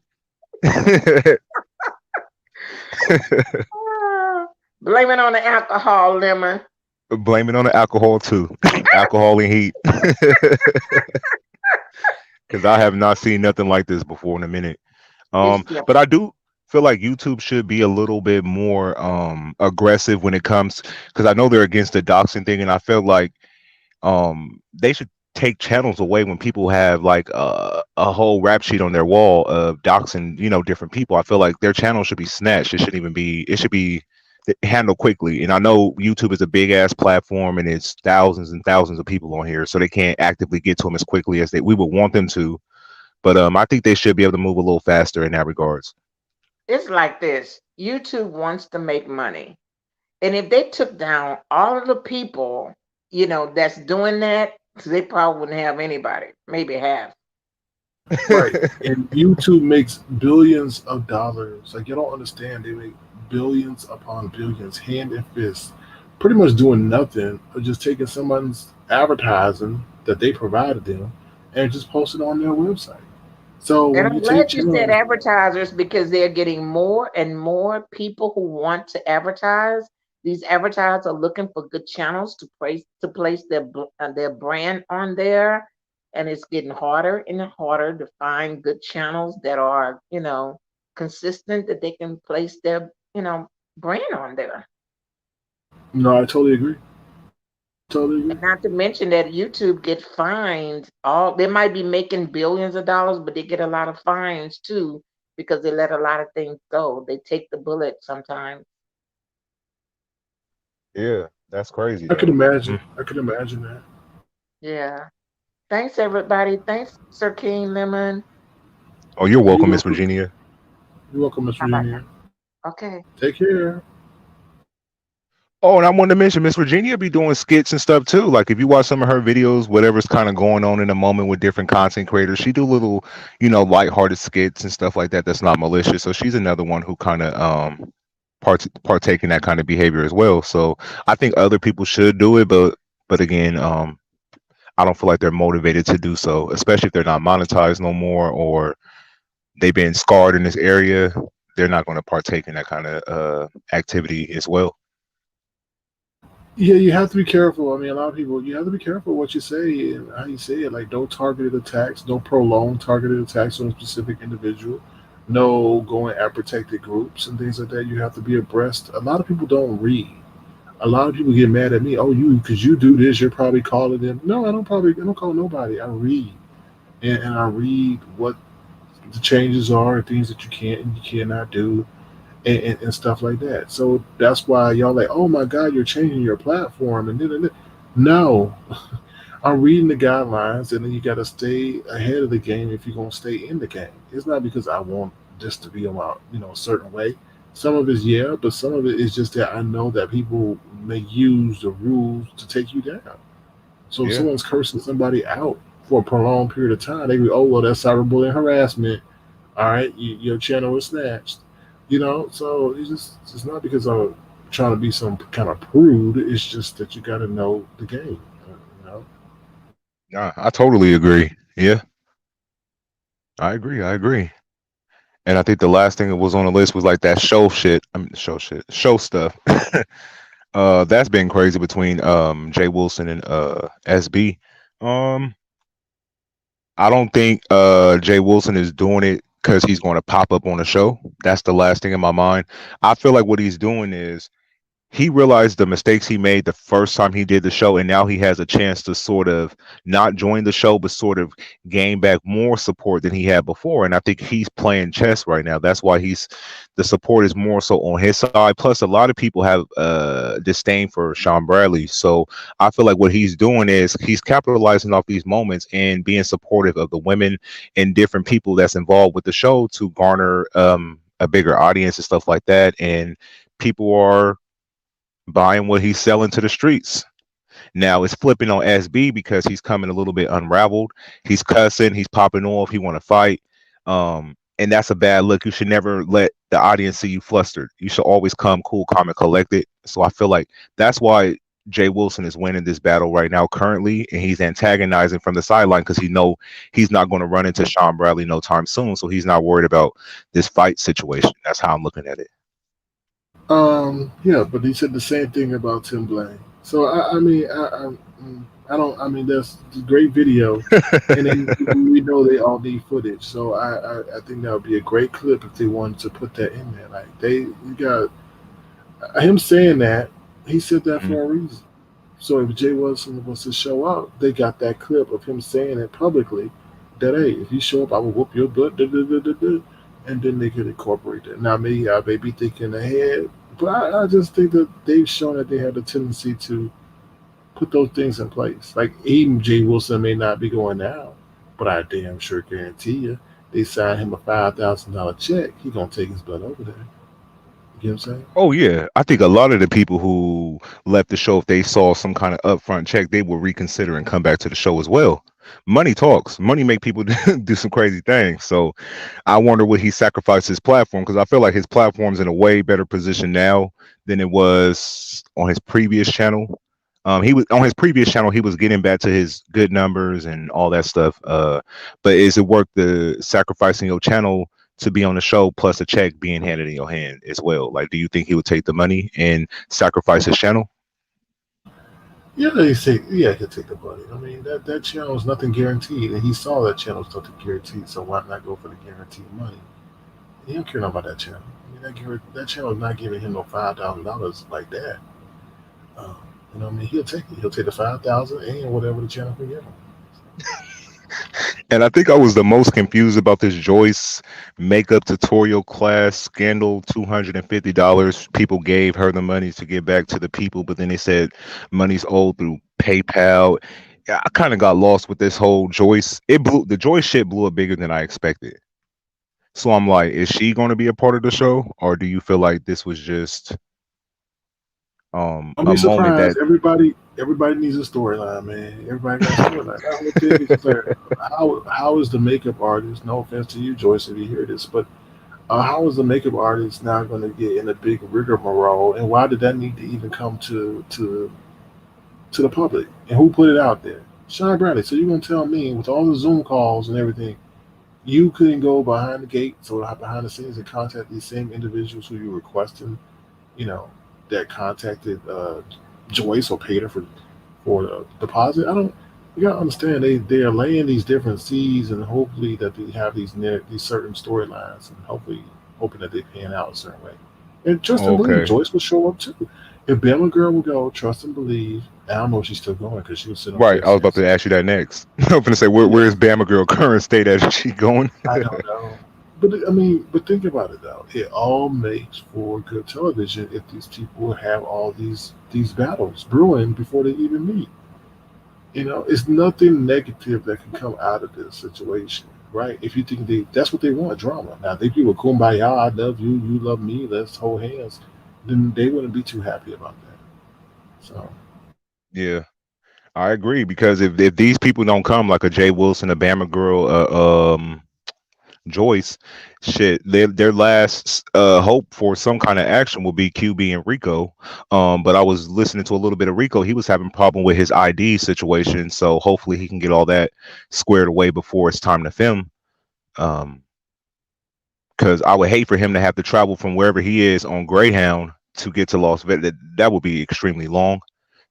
[SPEAKER 5] Blame it on the alcohol, Lemon.
[SPEAKER 4] Blame it on the alcohol too. Alcohol and heat. Because I have not seen nothing like this before in a minute.
[SPEAKER 5] It's
[SPEAKER 4] But
[SPEAKER 5] different.
[SPEAKER 4] I do feel like YouTube should be a little bit more aggressive when it comes, because I know they're against the doxing thing, and I feel like they should take channels away when people have like a whole rap sheet on their wall of doxing, different people. I feel like their channel should be snatched. It shouldn't even be. It should be handled quickly. And I know YouTube is a big ass platform, and it's thousands and thousands of people on here, so they can't actively get to them as quickly as we would want them to. But I think they should be able to move a little faster in that regards.
[SPEAKER 5] It's like this. YouTube wants to make money. And if they took down all of the people, that's doing that, they probably wouldn't have anybody, maybe half.
[SPEAKER 3] right. And YouTube makes billions of dollars. Like you don't understand, they make billions upon billions, hand and fist, pretty much doing nothing, or just taking someone's advertising that they provided them and just post it on their website. So
[SPEAKER 5] And
[SPEAKER 3] when
[SPEAKER 5] I'm
[SPEAKER 3] you take
[SPEAKER 5] glad you said
[SPEAKER 3] channels,
[SPEAKER 5] advertisers because they're getting more and more people who want to advertise. These advertisers are looking for good channels to place their brand on there, and it's getting harder and harder to find good channels that are, consistent, that they can place their, brand on there.
[SPEAKER 3] No, I totally agree. Totally agree.
[SPEAKER 5] And not to mention that YouTube get fined. They might be making billions of dollars, but they get a lot of fines too because they let a lot of things go. They take the bullet sometimes.
[SPEAKER 4] Yeah, that's crazy
[SPEAKER 3] I could
[SPEAKER 4] though.
[SPEAKER 3] imagine. I could imagine that.
[SPEAKER 5] Yeah. Thanks everybody. Thanks, Sir King Lemon.
[SPEAKER 4] Oh, you're
[SPEAKER 3] You're
[SPEAKER 4] welcome, Miss
[SPEAKER 3] welcome.
[SPEAKER 4] Virginia.
[SPEAKER 3] You're welcome, Miss
[SPEAKER 5] How about
[SPEAKER 3] Virginia.
[SPEAKER 5] that? Okay.
[SPEAKER 3] Take care.
[SPEAKER 4] Oh, and I wanted to mention Miss Virginia be doing skits and stuff too. Like if you watch some of her videos, whatever's kind of going on in the moment with different content creators, she do little, lighthearted skits and stuff like that. That's not malicious. So she's another one who kind of partake in that kind of behavior as well. So I think other people should do it, but again, I don't feel like they're motivated to do so, especially if they're not monetized no more or they've been scarred in this area. They're not going to partake in that kind of activity as well.
[SPEAKER 3] Yeah, you have to be careful. I mean, a lot of people, you have to be careful what you say and how you say it. Like, no targeted attacks, no prolonged targeted attacks on a specific individual, no going at protected groups and things like that. You have to be abreast. A lot of people don't read. A lot of people get mad at me. Oh, because you do this, you're probably calling them. No, I don't call nobody. I read. And I read what the changes are and things that you can and you cannot do and stuff like that. So that's why y'all like, oh my God, you're changing your platform and then. No, I'm reading the guidelines, and then you got to stay ahead of the game if you're gonna stay in the game. It's not because I want this to be on my, a certain way. Some of it's yeah, but some of it is just that I know that people may use the rules to take you down. So if
[SPEAKER 4] Yeah.
[SPEAKER 3] someone's cursing somebody out for a prolonged period of time, they go, oh well, that's cyberbullying harassment. All right, your channel was snatched. So it's not because I'm trying to be some kind of prude. It's just that you got to know the game. You know.
[SPEAKER 4] Nah, I totally agree. Yeah, I agree. I agree. And I think the last thing that was on the list was like that show shit. I mean, show stuff. That's been crazy between Jay Wilson and SB. Um, I don't think Jay Wilson is doing it because he's going to pop up on a show. That's the last thing in my mind. I feel like what he's doing is he realized the mistakes he made the first time he did the show, and now he has a chance to sort of not join the show, but sort of gain back more support than he had before. And I think he's playing chess right now. That's why the support is more so on his side. Plus, a lot of people have disdain for Sean Bradley. So I feel like what he's doing is he's capitalizing off these moments and being supportive of the women and different people that's involved with the show to garner a bigger audience and stuff like that. And people are buying what he's selling to the streets. Now it's flipping on SB because he's coming a little bit unraveled. He's cussing, he's popping off, he want to fight. And that's a bad look. You should never let the audience see you flustered. You should always come cool, calm, and collected. So I feel like that's why Jay Wilson is winning this battle right now currently, and he's antagonizing from the sideline because he's not going to run into Sean Bradley no time soon. So he's not worried about this fight situation. That's how I'm looking at it.
[SPEAKER 3] Yeah, but he said the same thing about Tim Blaine. So I don't. I mean, that's a great video, and then we know they all need footage. So I think that would be a great clip if they wanted to put that in there. Like you got him saying that. He said that for a reason. So if Jay Wilson was to show up, they got that clip of him saying it publicly. That hey, if you show up, I will whoop your butt. Da, da, da, da, da. And then they could incorporate that. Now, maybe I may be thinking ahead, but I just think that they've shown that they have the tendency to put those things in place. Like even Jay Wilson may not be going now, but I damn sure guarantee you, they sign him a $5,000 check. He gonna take his butt over there. You know what I'm saying?
[SPEAKER 4] Oh yeah, I think a lot of the people who left the show, if they saw some kind of upfront check, they will reconsider and come back to the show as well. Money talks. Money make people do some crazy things. So I wonder would he sacrifice his platform, because I feel like his platform's in a way better position now than it was on his previous channel. He was on his previous channel. He was getting back to his good numbers and all that stuff. But is it worth the sacrificing your channel to be on the show, plus a check being handed in your hand as well? Like, do you think he would take the money and sacrifice his channel?
[SPEAKER 3] Yeah, he could take the money. I mean, that channel is nothing guaranteed, and he saw that channel was nothing guaranteed. So why not go for the guaranteed money? He don't care about that channel. I mean, that channel is not giving him no $5,000 like that. Um, you know, what I mean, he'll take it. He'll take the 5,000 and whatever the channel can give him.
[SPEAKER 4] And I think I was the most confused about this Joyce makeup tutorial class scandal. $250. People gave her the money to get back to the people, but then they said money's owed through PayPal. Yeah, I kind of got lost with this whole Joyce. The Joyce shit blew up bigger than I expected. So I'm like, is she going to be a part of the show, or do you feel like this was just
[SPEAKER 3] Don't
[SPEAKER 4] a
[SPEAKER 3] be
[SPEAKER 4] moment
[SPEAKER 3] surprised.
[SPEAKER 4] that?
[SPEAKER 3] Everybody needs a storyline, man. Everybody got a storyline. Now, let me tell you, how is the makeup artist? No offense to you, Joyce, if you hear this, but how is the makeup artist now going to get in a big rigmarole? And why did that need to even come to the public? And who put it out there? Sean Bradley. So you're going to tell me, with all the Zoom calls and everything, you couldn't go behind the gates or behind the scenes and contact these same individuals who you're requesting, you know, that contacted Joyce or paid her for the deposit? I don't. You gotta understand they are laying these different seeds, and hopefully that they have these certain storylines, and hopefully hoping that they pan out a certain way. And trust and believe,
[SPEAKER 4] Okay,
[SPEAKER 3] Joyce will show up too. If Bama Girl will go, trust and believe. I don't know if she's still going because she was sitting on
[SPEAKER 4] right. I was about
[SPEAKER 3] KCS.
[SPEAKER 4] to ask you that next. I was going to say,
[SPEAKER 3] Yeah,
[SPEAKER 4] where's Bama Girl current state as she going?
[SPEAKER 3] I don't know. But I mean, but think about it though. It all makes for good television if these people have all these battles brewing before they even meet. You know, it's nothing negative that can come out of this situation, right? If you think that's what they want, drama. Now, if they people kumbaya, I love you, you love me, let's hold hands, then they wouldn't be too happy about that. So,
[SPEAKER 4] Yeah, I agree, because if these people don't come, like a Jay Wilson, a Bama Girl, Joyce, shit, their last hope for some kind of action will be QB and Rico. But I was listening to a little bit of Rico. He was having a problem with his ID situation, so hopefully he can get all that squared away before it's time to film. Um, because I would hate for him to have to travel from wherever he is on Greyhound to get to Las Vegas. That would be extremely long.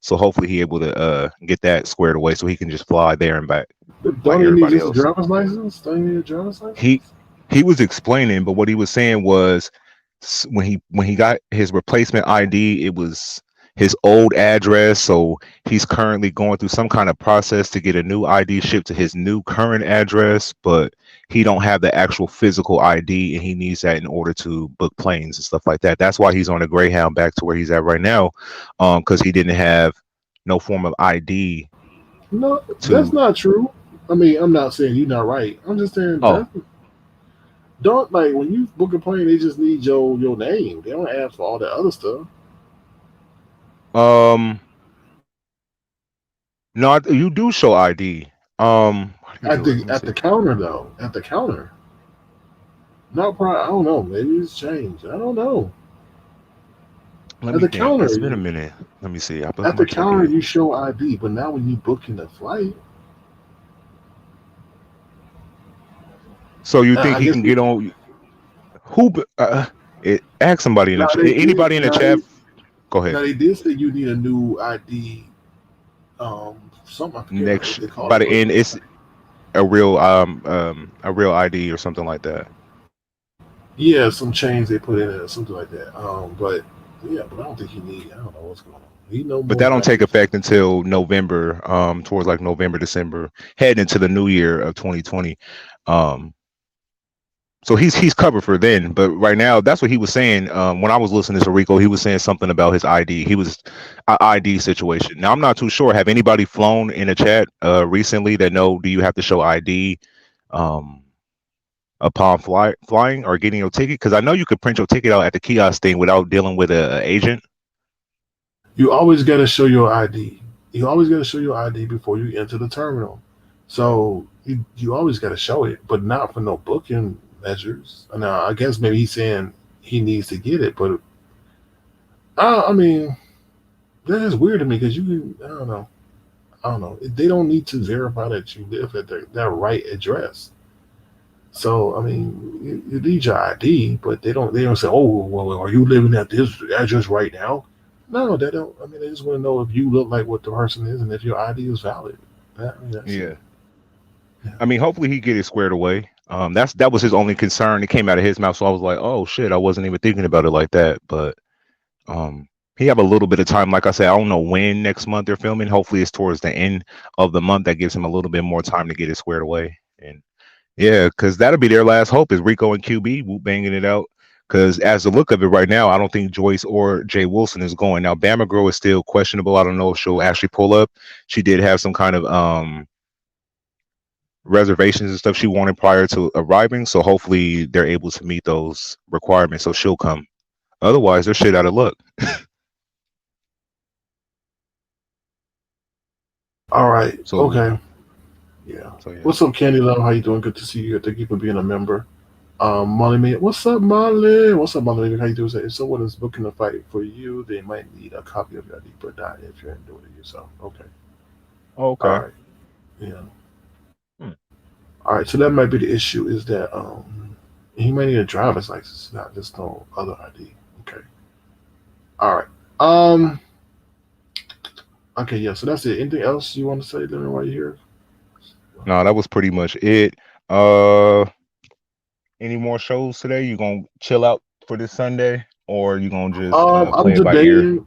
[SPEAKER 4] So hopefully he able to get that squared away so he can just fly there and back
[SPEAKER 3] but
[SPEAKER 4] like
[SPEAKER 3] don't you need
[SPEAKER 4] everybody
[SPEAKER 3] just a
[SPEAKER 4] else.
[SPEAKER 3] driver's license? Don't you need a driver's
[SPEAKER 4] He
[SPEAKER 3] license?
[SPEAKER 4] he was explaining, but what he was saying was when he got his replacement ID, it was his old address. So he's currently going through some kind of process to get a new ID shipped to his new current address, but he don't have the actual physical ID, and he needs that in order to book planes and stuff like that. That's why he's on a Greyhound back to where he's at right now, because he didn't have no form of ID
[SPEAKER 3] No, that's
[SPEAKER 4] to.
[SPEAKER 3] not true. I mean, I'm not saying you're not right. I'm just saying
[SPEAKER 4] Oh,
[SPEAKER 3] that don't like when you book a plane, they just need your name. They don't ask for all that other stuff.
[SPEAKER 4] um, no, you do show ID. How do you
[SPEAKER 3] At
[SPEAKER 4] do it?
[SPEAKER 3] the
[SPEAKER 4] Let me
[SPEAKER 3] at the
[SPEAKER 4] see.
[SPEAKER 3] counter though, at the counter. Not probably. I don't know. Maybe it's changed. I don't know.
[SPEAKER 4] Let
[SPEAKER 3] At
[SPEAKER 4] me
[SPEAKER 3] the
[SPEAKER 4] think.
[SPEAKER 3] counter,
[SPEAKER 4] It's been a minute. Let me see. I booked
[SPEAKER 3] at
[SPEAKER 4] my
[SPEAKER 3] the counter,
[SPEAKER 4] ticket.
[SPEAKER 3] you show ID, but now when you book in the flight,
[SPEAKER 4] So you think
[SPEAKER 3] I
[SPEAKER 4] he
[SPEAKER 3] guess
[SPEAKER 4] can get on? Who? Ask somebody in the
[SPEAKER 3] now
[SPEAKER 4] chat.
[SPEAKER 3] they did.
[SPEAKER 4] Anybody in the chat? Go ahead.
[SPEAKER 3] Now they did say you need a new ID. Something I forget what
[SPEAKER 4] Next,
[SPEAKER 3] they call
[SPEAKER 4] by
[SPEAKER 3] it,
[SPEAKER 4] the
[SPEAKER 3] but
[SPEAKER 4] end, it's a real ID or something like that.
[SPEAKER 3] yeah, some change they put in it or something like that. But yeah, but I don't think he need. I don't know what's going on. He know
[SPEAKER 4] But
[SPEAKER 3] more
[SPEAKER 4] that
[SPEAKER 3] than
[SPEAKER 4] don't
[SPEAKER 3] I
[SPEAKER 4] take
[SPEAKER 3] do.
[SPEAKER 4] effect until November, towards like November, December, heading into the new year of 2020. Um, so he's covered for then. But right now, that's what he was saying. When I was listening to Rico, he was saying something about his ID. He was a ID situation. Now I'm not too sure. Have anybody flown in a chat recently that know? Do you have to show ID um, upon flying or getting your ticket? Because I know you could print your ticket out at the kiosk thing without dealing with a agent.
[SPEAKER 3] You always got to show your ID. You always got to show your ID before you enter the terminal. So you always got to show it, but not for no booking measures. Now I guess maybe he's saying he needs to get it, but I mean that is weird to me because you can. I don't know. I don't know. They don't need to verify that you live at that right address. So I mean, you need your ID, but they don't say, oh, well, are you living at this address right now? No, they don't. I mean, they just want to know if you look like what the person is and if your ID is valid. I mean, that's it.
[SPEAKER 4] Yeah.
[SPEAKER 3] Yeah.
[SPEAKER 4] I mean, hopefully he get it squared away. That was his only concern. It came out of his mouth, so I was like, oh shit, I wasn't even thinking about it like that. But um, he have a little bit of time. Like I said, I don't know when next month they're filming. Hopefully, it's towards the end of the month. That gives him a little bit more time to get it squared away. And yeah, because that'll be their last hope is Rico and QB whoop banging it out. Because as the look of it right now, I don't think Joyce or Jay Wilson is going. Now, Bama Girl is still questionable. I don't know if she'll actually pull up. She did have some kind of reservations and stuff she wanted prior to arriving. So hopefully they're able to meet those requirements. So she'll come. Otherwise, they're shit out of luck.
[SPEAKER 3] All right.
[SPEAKER 4] So
[SPEAKER 3] Okay. Yeah.
[SPEAKER 4] yeah.
[SPEAKER 3] What's up, Candy Love? How you doing? Good to see you. Thank you for being a member. Molly May, what's up, Molly? What's up, Molly? How you doing? If someone is booking a fight for you, they might need a copy of your ID, but not if you're doing it yourself. Okay. All
[SPEAKER 4] Okay.
[SPEAKER 3] right. Yeah.
[SPEAKER 4] Hmm.
[SPEAKER 3] All right. So that might be the issue is that he might need a driver's license, not just no other ID. Okay. All right. Okay. Yeah. So that's it. Anything else you want to say, Lemon, while you're here?
[SPEAKER 4] No, that was pretty much it. Uh, any more shows today? You gonna chill out for this Sunday, or you gonna just
[SPEAKER 3] I'm
[SPEAKER 4] play it by ear?
[SPEAKER 3] debating.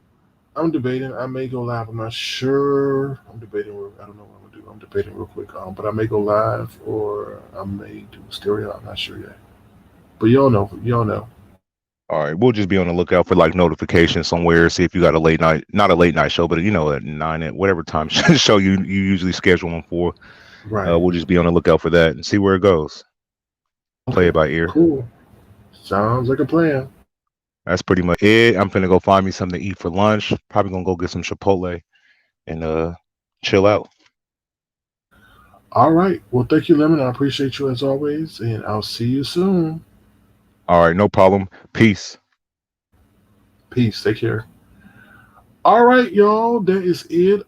[SPEAKER 3] I'm debating. I may go live. I'm not sure. I'm debating. I don't know what I'm gonna do. I'm debating real quick. But I may go live or I may do stereo. I'm not sure yet. But y'all know. Y'all know.
[SPEAKER 4] All right, we'll just be on the lookout for like notifications somewhere. See if you got a late night, not a late night show, but at 9 at whatever time show you usually schedule them for.
[SPEAKER 3] Right.
[SPEAKER 4] We'll just be on the lookout for that and see where it goes. Play it by ear.
[SPEAKER 3] Cool. Sounds like a plan.
[SPEAKER 4] That's pretty much it. I'm finna go find me something to eat for lunch. Probably gonna go get some Chipotle and chill out.
[SPEAKER 3] All right. Well, thank you, Lemon. I appreciate you as always, and I'll see you soon.
[SPEAKER 4] All right, no problem. Peace.
[SPEAKER 3] Peace. Take care. All right, y'all. That is it.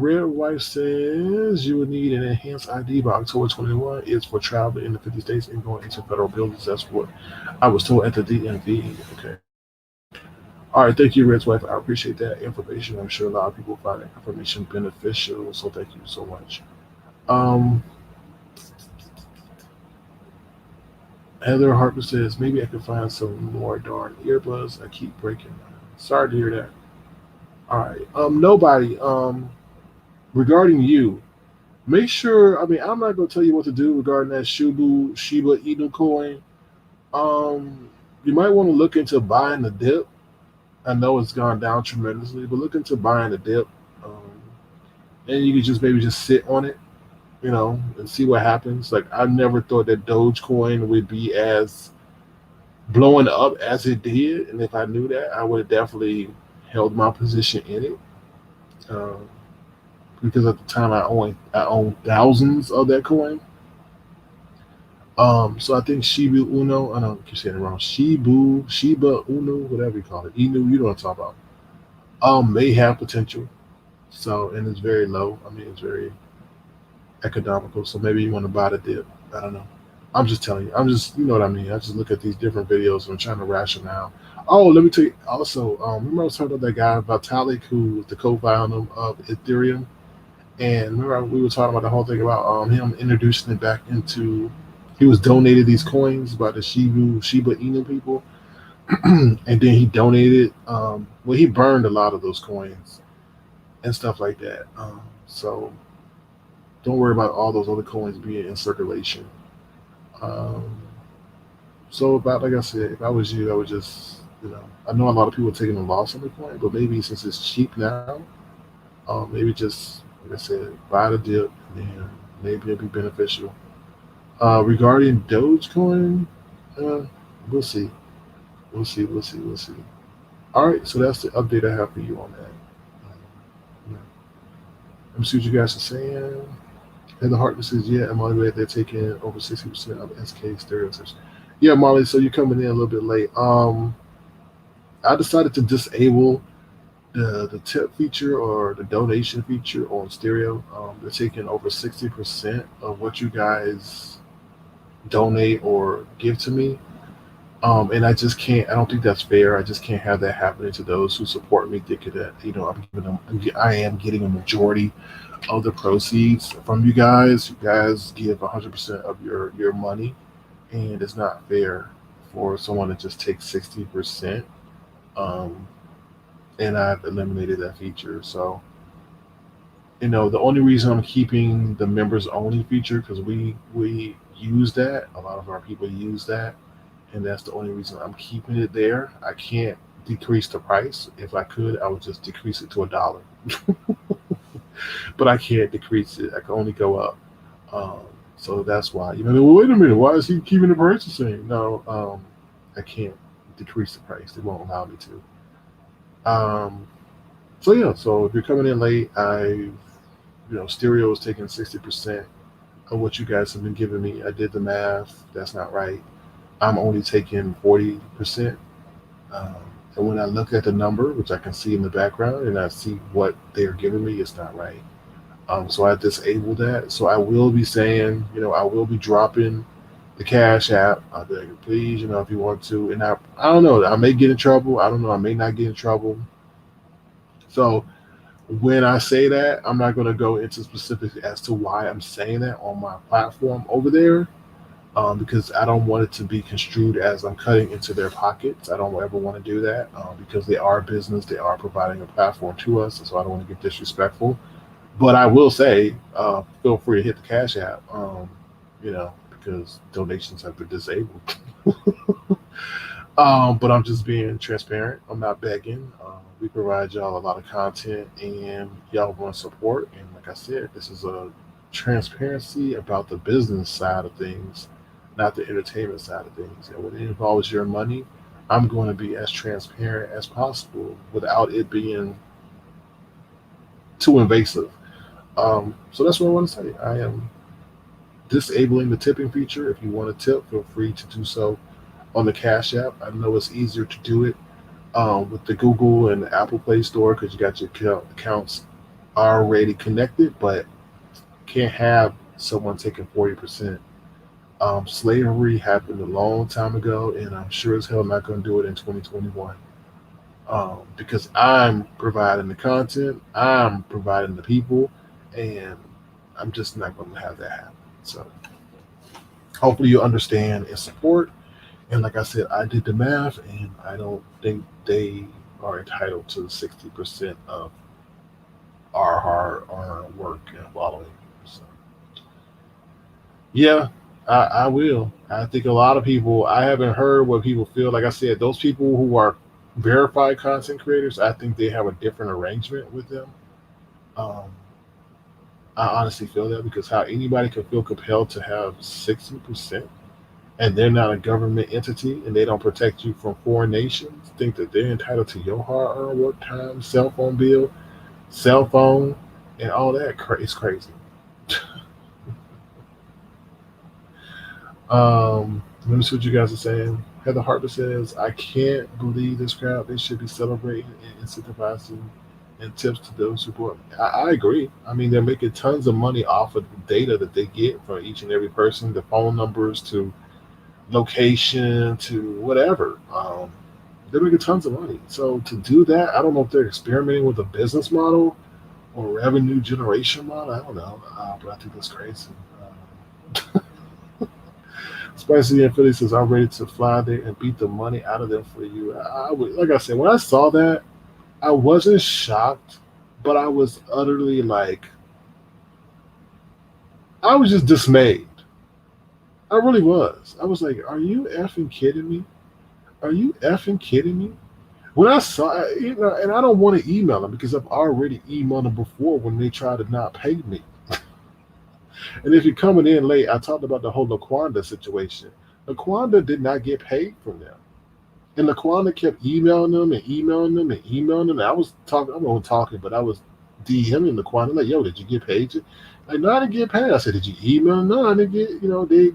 [SPEAKER 3] Red Wife says you will need an enhanced ID by October 21. It's for traveling in the 50 states and going into federal buildings. That's what I was told at the DMV. Okay. All right. Thank you, Red's Wife. I appreciate that information. I'm sure a lot of people find that information beneficial. So thank you so much. Um, Heather Harper says maybe I can find some more darn earbuds. I keep breaking. Sorry to hear that. All right. Nobody. Regarding you, make sure. I mean, I'm not gonna tell you what to do regarding that Shiba Inu coin. You might want to look into buying the dip. I know it's gone down tremendously, but look into buying the dip, and you can just maybe just sit on it, and see what happens. Like I never thought that Dogecoin would be as blowing up as it did, and if I knew that, I would have definitely held my position in it. Um, because at the time I owned thousands of that coin. So I think Shiba Uno, I don't keep saying it wrong. Shiba Uno, whatever you call it, Inu, you know what I'm talking about. May have potential. So and it's very low. I mean, it's very economical. So maybe you want to buy the dip. I don't know. I'm just telling you. I'm just, you know what I mean. I just look at these different videos and I'm trying to rationale. Oh, let me tell you. Also, remember I was talking about that guy Vitalik, who was the co-founder of Ethereum. And remember, we were talking about the whole thing about him introducing it back into. He was donated these coins by the Shiba Inu people, and then he donated. Well, he burned a lot of those coins and stuff like that. So don't worry about all those other coins being in circulation. Um, so about like I said, if I was you, I would just I know a lot of people are taking a loss on the coin, but maybe since it's cheap now, maybe just like I said, buy the dip, and maybe it'll be beneficial. Regarding Dogecoin, we'll see. We'll see. We'll see. We'll see. All right, so that's the update I have for you on that. Yeah. Let me see what you guys are saying. Heather Hartman says, yeah, I'm on the way. They're taking over 60% of SK stereotypes. Yeah, Molly, so you're coming in a little bit late. I decided to disable the tip feature or the donation feature on stereo. They're taking over 60% of what you guys donate or give to me. And I just can't. I don't think that's fair. I just can't have that happening to those who support me, thinking that I'm giving them. I am getting a majority of the proceeds from you guys. You guys give 100% of your money, and it's not fair for someone to just take 60%. Um, and I've eliminated that feature. So the only reason I'm keeping the members only feature because we use that. A lot of our people use that, and that's the only reason I'm keeping it there. I can't decrease the price. If I could, I would just decrease it to $1, but I can't decrease it. I can only go up. Um, so that's why. Well, wait a minute. Why is he keeping the price the same? No, I can't decrease the price. They won't allow me to. So yeah. So if you're coming in late, Stereo is taking 60% of what you guys have been giving me. I did the math. That's not right. I'm only taking 40%. Um, and when I look at the number, which I can see in the background, and I see what they're giving me, it's not right. So I disabled that. So I will be saying, I will be dropping the Cash App. I'll be like, please, if you want to. And I don't know. I may get in trouble. I don't know. I may not get in trouble. So when I say that, I'm not going to go into specifics as to why I'm saying that on my platform over there. Because I don't want it to be construed as I'm cutting into their pockets. I don't ever want to do that because they are a business. They are providing a platform to us. So I don't want to get disrespectful. But I will say, feel free to hit the Cash App, because donations have been disabled. But I'm just being transparent. I'm not begging. We provide y'all a lot of content and y'all want support. And like I said, this is a transparency about the business side of things, not the entertainment side of things. And when it involves your money, I'm going to be as transparent as possible without it being too invasive. So that's what I want to say. I am disabling the tipping feature. If you want to tip, feel free to do so on the Cash App. I know it's easier to do it with the Google and the Apple Play Store because you got your accounts already connected, but can't have someone taking 40%. Slavery happened a long time ago, and I'm sure as hell not going to do it in 2021. Because I'm providing the content, I'm providing the people, and I'm just not going to have that happen. So hopefully you understand and support. And like I said, I did the math, and I don't think they are entitled to 60% of our hard-earned work and following. So yeah, I will. I think a lot of people, I haven't heard what people feel. Like I said, those people who are verified content creators, I think they have a different arrangement with them. Um, I honestly feel that because how anybody can feel compelled to have 60% and they're not a government entity and they don't protect you from foreign nations, think that they're entitled to your hard-earned work time, cell phone bill, cell phone, and all that. It's crazy. Let me see what you guys are saying. Heather Harper says, I can't believe this crowd. They should be celebrating and incentivizing and tips to those who support. I agree. I mean, they're making tons of money off of the data that they get from each and every person, the phone numbers to location to whatever. They're making tons of money. So to do that, I don't know if they're experimenting with a business model or revenue generation model. I don't know, but I think that's crazy. Spicy and Philly says, I'm ready to fly there and beat the money out of them for you. I would, like I said, when I saw that, I wasn't shocked, but I was utterly I was just dismayed. I really was. I was like, are you effing kidding me? Are you effing kidding me? When I saw it, and I don't want to email them because I've already emailed them before when they tried to not pay me. And if you're coming in late, I talked about the whole Laquanda situation. Laquanda did not get paid from them. And Laquanda kept emailing them and emailing them and emailing them. And I was talking, I wasn't talking, but I was DMing Laquanda, like, yo, did you get paid? Like, no, I didn't get paid. I said, did you email? No, I didn't get,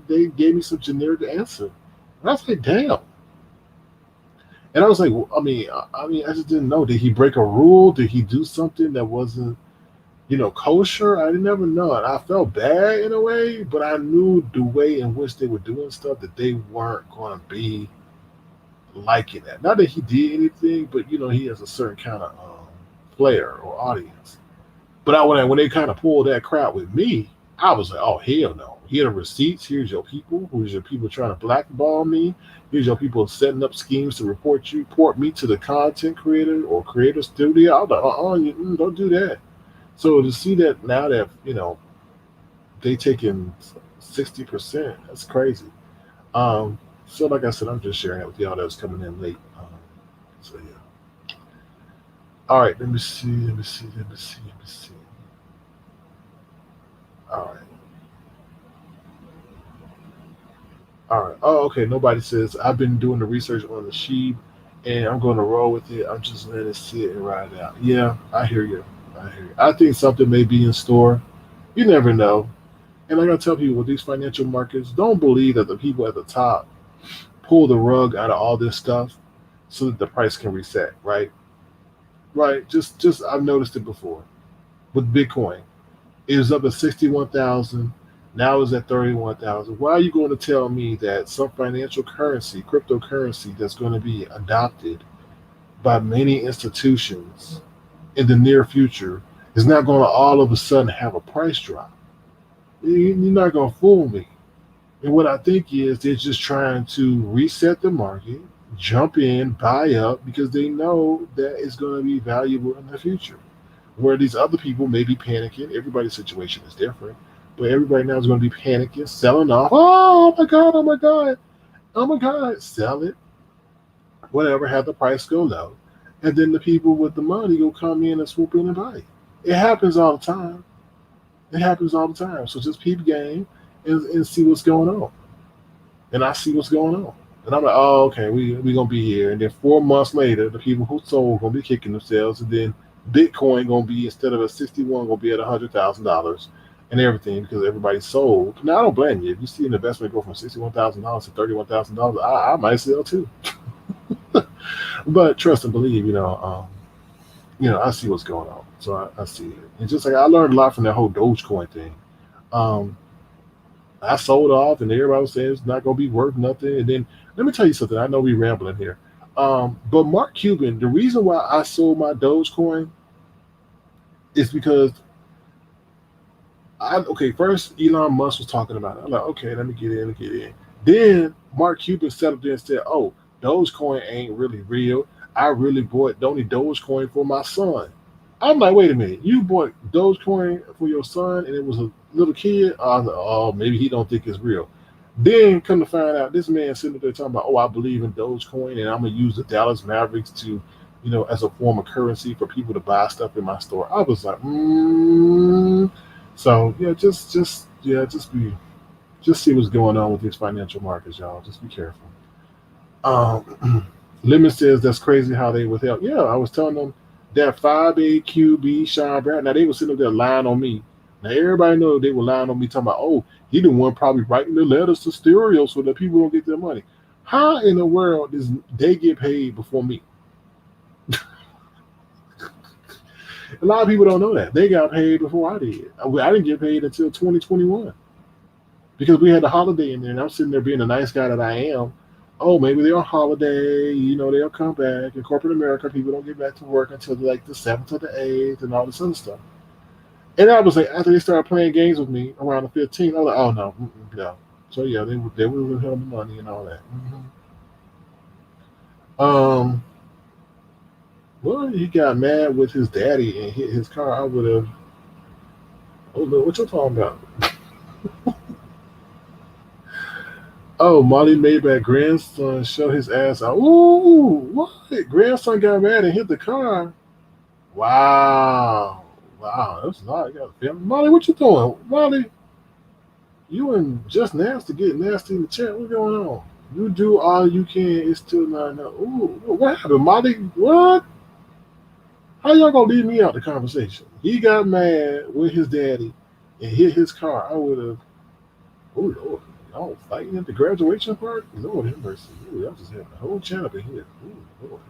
[SPEAKER 3] they gave me some generic answer. And I was like, damn. And I was like, I mean, I just didn't know. Did he break a rule? Did he do something that wasn't kosher. I never know it. I felt bad in a way, but I knew the way in which they were doing stuff that they weren't going to be liking that. Not that he did anything, but he has a certain kind of player or audience. But when they kind of pulled that crap with me, I was like, oh hell no. Here are the receipts. Here's your people. Here's your people trying to blackball me. Here's your people setting up schemes to report me to the content creator or creator studio. I was like, don't do that. So to see that now that they taking 60%, that's crazy. So like I said, I'm just sharing it with y'all that's coming in late. So yeah. All right, let me see. All right. All right. Oh, okay. Nobody says I've been doing the research on the sheep, and I'm going to roll with it. I'm just letting it sit and ride it out. Yeah, I hear you. I hear you. I think something may be in store. You never know. And like I tell people with these financial markets, don't believe that the people at the top pull the rug out of all this stuff so that the price can reset. Right. Right. Just I've noticed it before with Bitcoin. It was up at 61,000. Now it's at 31,000. Why are you going to tell me that some financial currency, cryptocurrency, that's going to be adopted by many institutions in the near future is not going to all of a sudden have a price drop? You're not going to fool me. And what I think is they're just trying to reset the market, jump in, buy up, because they know that it's going to be valuable in the future. Where these other people may be panicking. Everybody's situation is different, but everybody now is going to be panicking, selling off. Oh my god! Oh my god! Oh my god! Sell it, whatever. Have the price go low, and then the people with the money will come in and swoop in and buy it. It happens all the time. It happens all the time. So just peep game and see what's going on. And I see what's going on. And I'm like, oh, okay, we gonna be here. And then 4 months later, the people who sold gonna be kicking themselves, and then Bitcoin gonna be instead of a 61 gonna be at $100,000 and everything because everybody sold. Now I don't blame you. If you see an investment go from $61,000 to $31,000, I might sell too. But trust and believe, I see what's going on. So I see it. And just like I learned a lot from that whole Dogecoin thing. Um, I sold off, and everybody was saying it's not going to be worth nothing. And then let me tell you something. I know we rambling here, but Mark Cuban. The reason why I sold my Dogecoin is because First, Elon Musk was talking about it. I'm like, okay, let me get in. Then Mark Cuban sat up there and said, "Oh, Dogecoin ain't really real. I really bought Donny Dogecoin for my son." I'm like, wait a minute, you bought Dogecoin for your son, and it was a little kid. I was like, oh, maybe he don't think it's real. Then come to find out, this man sitting up there talking about, oh, I believe in Dogecoin, and I'm gonna use the Dallas Mavericks to, as a form of currency for people to buy stuff in my store. I was like, So yeah, just see what's going on with these financial markets, y'all. Just be careful. Lemon says that's crazy how they withheld. Yeah, I was telling them that 5A QB Sean Brown. Now they were sitting up there lying on me. Now everybody know they were lying on me, talking about, oh, he the one probably writing the letters to Stereo so that people don't get their money. How in the world does they get paid before me? A lot of people don't know that. They got paid before I did. I didn't get paid until 2021 because we had a holiday in there, and I'm sitting there being the nice guy that I am. Oh, maybe they're on holiday, they'll come back. In corporate America, people don't get back to work until like the 7th or the 8th and all this other stuff. And I was like, after they started playing games with me around the 15th, I was like, oh, no, no. So, yeah, they would have held the money and all that. Well, he got mad with his daddy and hit his car. I would have, oh, no, what you talking about? Oh, Molly Maybach grandson showed his ass out. Ooh, what? Grandson got mad and hit the car. Wow. Wow, that's a lot. I got a family. Molly, what you doing? Molly, you and Just Nasty get nasty in the chat. What's going on? You do all you can. It's still not enough. Ooh, what happened, Molly? What? How y'all gonna leave me out the conversation? He got mad with his daddy and hit his car. I would have. Oh Lord, y'all fighting at the graduation part? Lord have mercy. Ooh, y'all just had the whole chat up in here. Ooh Lord.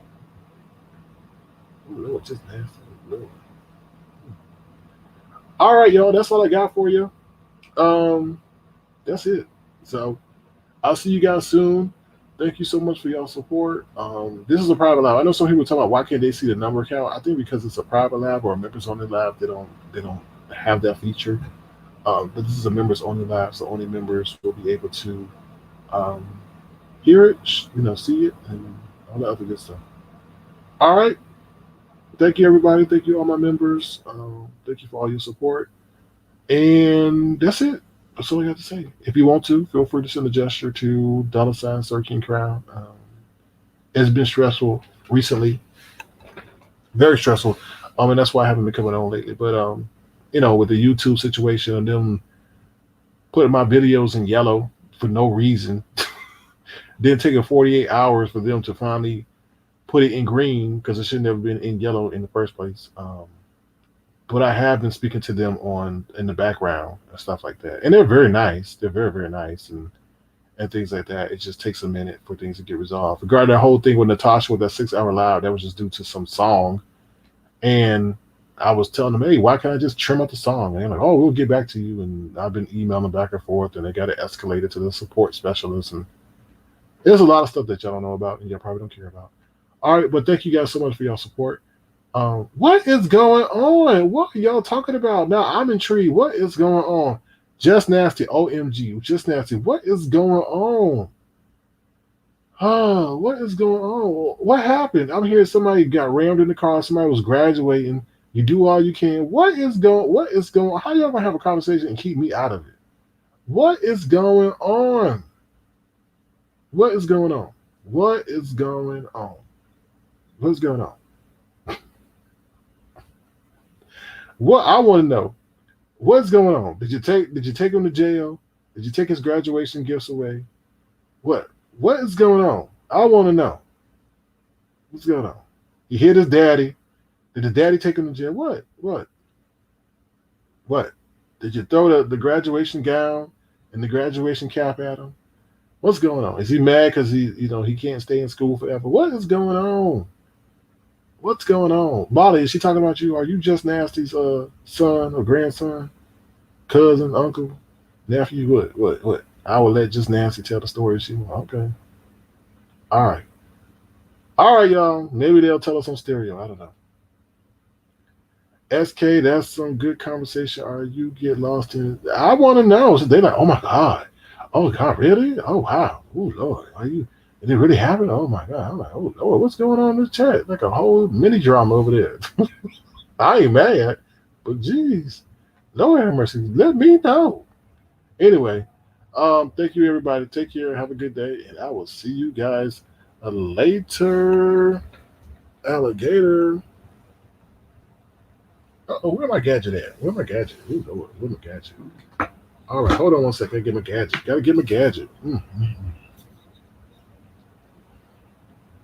[SPEAKER 3] Ooh Lord, Just Nasty. Ooh, Lord. All right, y'all. That's all I got for you. Um, that's it. So I'll see you guys soon. Thank you so much for y'all support. This is a private lab. I know some people talk about why can't they see the number count. I think because it's a private lab or a members only lab, they don't have that feature. But this is a members only lab, so only members will be able to um, hear it, see it, and all the other good stuff. All right. Thank you, everybody. Thank you, all my members. Thank you for all your support. And that's it. That's all I got to say. If you want to, feel free to send a gesture to $Searching Crown. It's been stressful recently, very stressful. And that's why I haven't been coming on lately. But with the YouTube situation and them putting my videos in yellow for no reason, then taking 48 hours for them to finally put it in green because it should never been in yellow in the first place. But I have been speaking to them in the background and stuff like that, and they're very nice. They're very, very nice, and things like that. It just takes a minute for things to get resolved. Regarding that whole thing with Natasha with that 6-hour live, that was just due to some song, and I was telling them, hey, why can't I just trim out the song? And they're like, oh, we'll get back to you. And I've been emailing back and forth, and they got it escalated to the support specialist. And there's a lot of stuff that y'all don't know about and y'all probably don't care about. All right, but thank you guys so much for y'all support. What is going on? What are y'all talking about? Now I'm intrigued. What is going on? Just Nasty, OMG, Just Nasty. What is going on? What is going on? What happened? I'm hearing somebody got rammed in the car. Somebody was graduating. You do all you can. What is going? How y'all gonna have a conversation and keep me out of it? What is going on? What is going on? What is going on? What's going on? What I want to know, what's going on? Did you take him to jail? Did you take his graduation gifts away? What is going on? I want to know. What's going on? You hit his daddy. Did his daddy take him to jail? What? Did you throw the graduation gown and the graduation cap at him? What's going on? Is he mad because he can't stay in school forever? What is going on? What's going on? Molly, is she talking about you? Are you Just Nasty's son or grandson, cousin, uncle, nephew? What? I will let Just Nasty tell the story if she wants. Okay. All right, y'all. Maybe they'll tell us on stereo. I don't know. SK, that's some good conversation. Are you get lost in? I want to know. So they're like, oh my God. Oh God, really? Oh wow. Oh Lord. Are you? Did it really happen? Oh my God. I'm like, oh Lord, what's going on in the chat? Like a whole mini drama over there. I ain't mad, but geez, Lord have mercy. Let me know. Anyway, thank you everybody. Take care. Have a good day, and I will see you guys later. Alligator. Where my gadget at? Where my gadget? Ooh, Lord, where my gadget? All right, hold on one second. Get my gadget. Gotta get my gadget.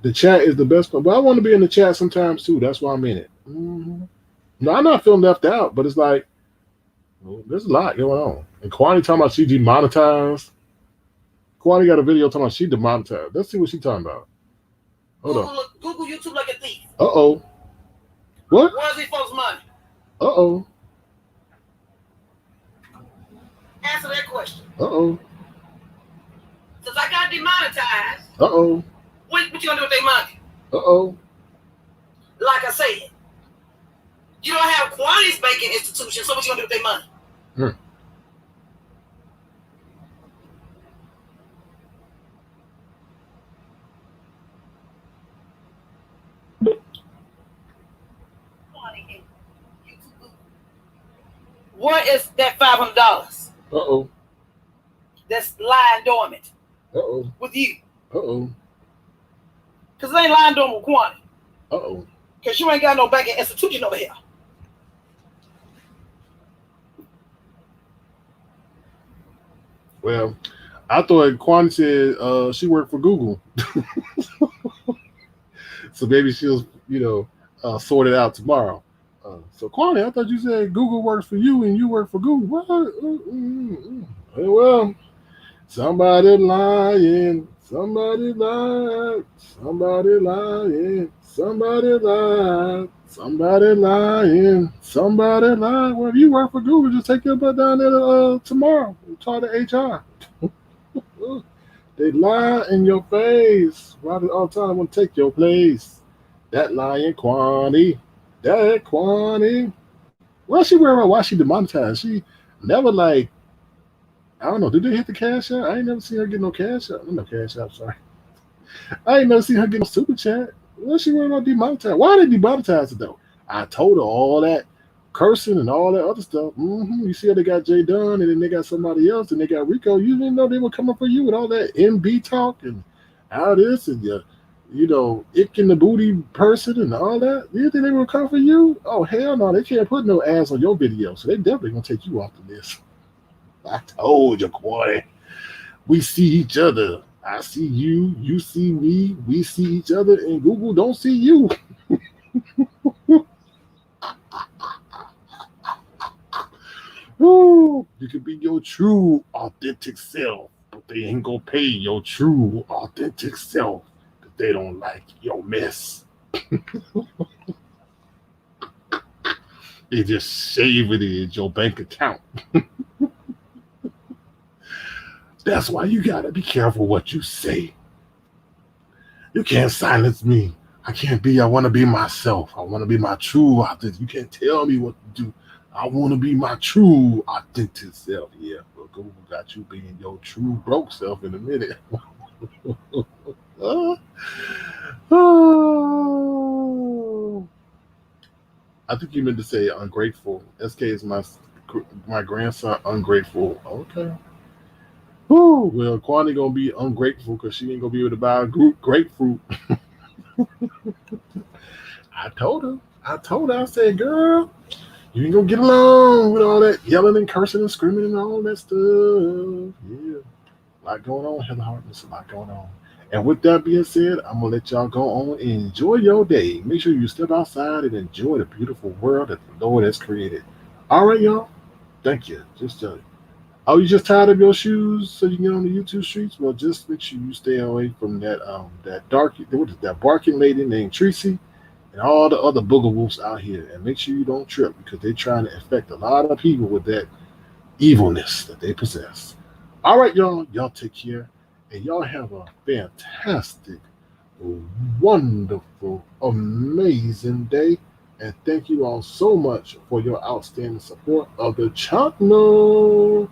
[SPEAKER 3] The chat is the best part. But I want to be in the chat sometimes too. That's why I'm in it. No, I'm not feeling left out, but it's like, there's a lot going on. And Kwani talking about she demonetized. Kwani got a video talking about she demonetized. Let's see what she's talking about. Hold on.
[SPEAKER 6] Google YouTube like a thief.
[SPEAKER 3] Uh-oh. What?
[SPEAKER 6] Where's these folks' money?
[SPEAKER 3] Uh-oh.
[SPEAKER 6] Answer that question.
[SPEAKER 3] Uh-oh.
[SPEAKER 6] Since I got demonetized,
[SPEAKER 3] Uh-oh.
[SPEAKER 6] what you gonna do with their money?
[SPEAKER 3] Uh-oh.
[SPEAKER 6] Like I said, you don't have Kwani's banking institution, so what you gonna do with their money? Where is that $500?
[SPEAKER 3] Uh-oh.
[SPEAKER 6] That's lying dormant
[SPEAKER 3] Uh-oh.
[SPEAKER 6] with you.
[SPEAKER 3] Uh-oh.
[SPEAKER 6] Because it ain't lying dormant with Kwani.
[SPEAKER 3] Uh-oh.
[SPEAKER 6] Because you ain't got no banking institution over here.
[SPEAKER 3] Well, I thought Kwani said she worked for Google. So maybe she'll, sort it out tomorrow. So Kwani, I thought you said Google works for you and you work for Google. What? Well, somebody lying. Somebody lied. Somebody lying. Somebody lied. Somebody lying. Somebody lying. Well, if you work for Google, just take your butt down there tomorrow and talk to HR. They lie in your face. Why do all the time want to take your place? That lying Kwani. That Kwani. Well, she worried about why she demonetized. She never like, I don't know, did they hit the cash out? I ain't never seen her get no cash out. No cash out, sorry. I ain't never seen her get no super chat. What's she worried about demonetized? Why they demonetize it though? I told her all that cursing and all that other stuff. You see how they got Jay Dunn and then they got somebody else and they got Rico. You didn't know they were coming for you with all that MB talk and all this and ick in the booty person and all that. You think they were coming for you? Oh hell no, they can't put no ads on your video, so they definitely gonna take you off the list. I told you, boy. We see each other. I see you, you see me, we see each other, and Google don't see you. Woo, you can be your true, authentic self, but they ain't gonna pay your true, authentic self because they don't like your mess. They just shave it in your bank account. That's why you gotta be careful what you say. You can't silence me. I want to be myself. I want to be my true authentic. You can't tell me what to do. I want to be my true authentic self. Yeah, but Google got you being your true broke self in a minute. I think you meant to say ungrateful. SK is my grandson, ungrateful. Okay. Whew, well, Kwani gonna be ungrateful because she ain't gonna be able to buy a grapefruit. I told her. I said, girl, you ain't gonna get along with all that yelling and cursing and screaming and all that stuff. Yeah, a lot going on, Heather Hartness, a lot going on. And with that being said, I'm gonna let y'all go on and enjoy your day. Make sure you step outside and enjoy the beautiful world that the Lord has created. All right, y'all. Thank you. Oh, you just tired of your shoes so you can get on the YouTube streets? Well, just make sure you stay away from that barking lady named Tracy and all the other booger wolves out here. And make sure you don't trip because they're trying to affect a lot of people with that evilness that they possess. All right, y'all. Y'all take care. And y'all have a fantastic, wonderful, amazing day. And thank you all so much for your outstanding support of the channel.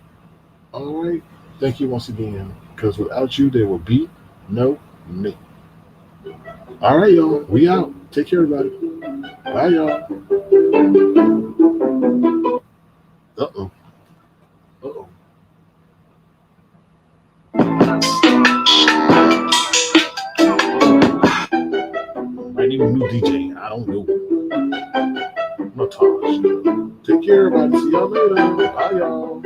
[SPEAKER 3] All right. Thank you once again. Because without you, there will be no me. All right, y'all. We out. Take care, everybody. Bye, y'all. Uh-oh. Uh-oh. Might need a new DJ. I don't know. Natasha. Take care, everybody. See y'all later. Bye, y'all.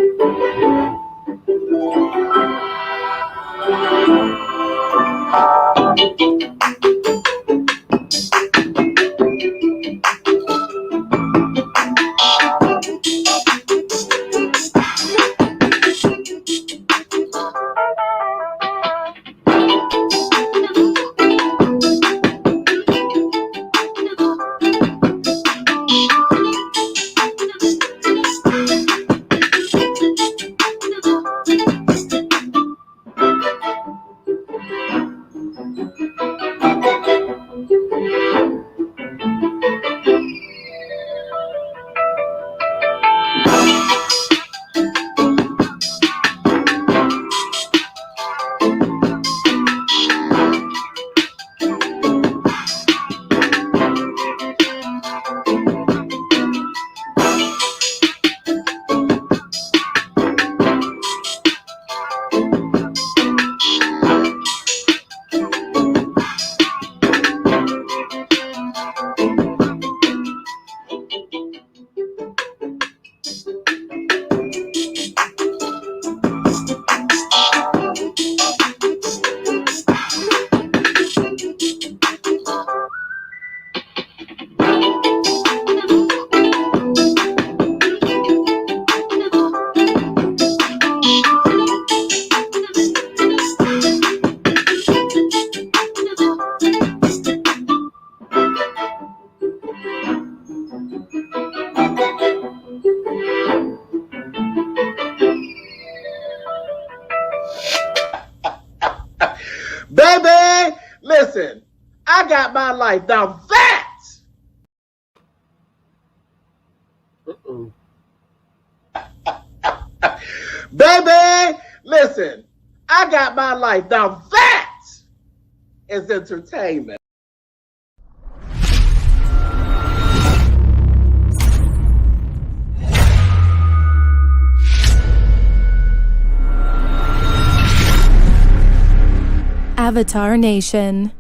[SPEAKER 7] got my life. Now that,
[SPEAKER 3] Uh-oh.
[SPEAKER 7] baby, listen, I got my life. Now that is entertainment.
[SPEAKER 2] Avatar Nation.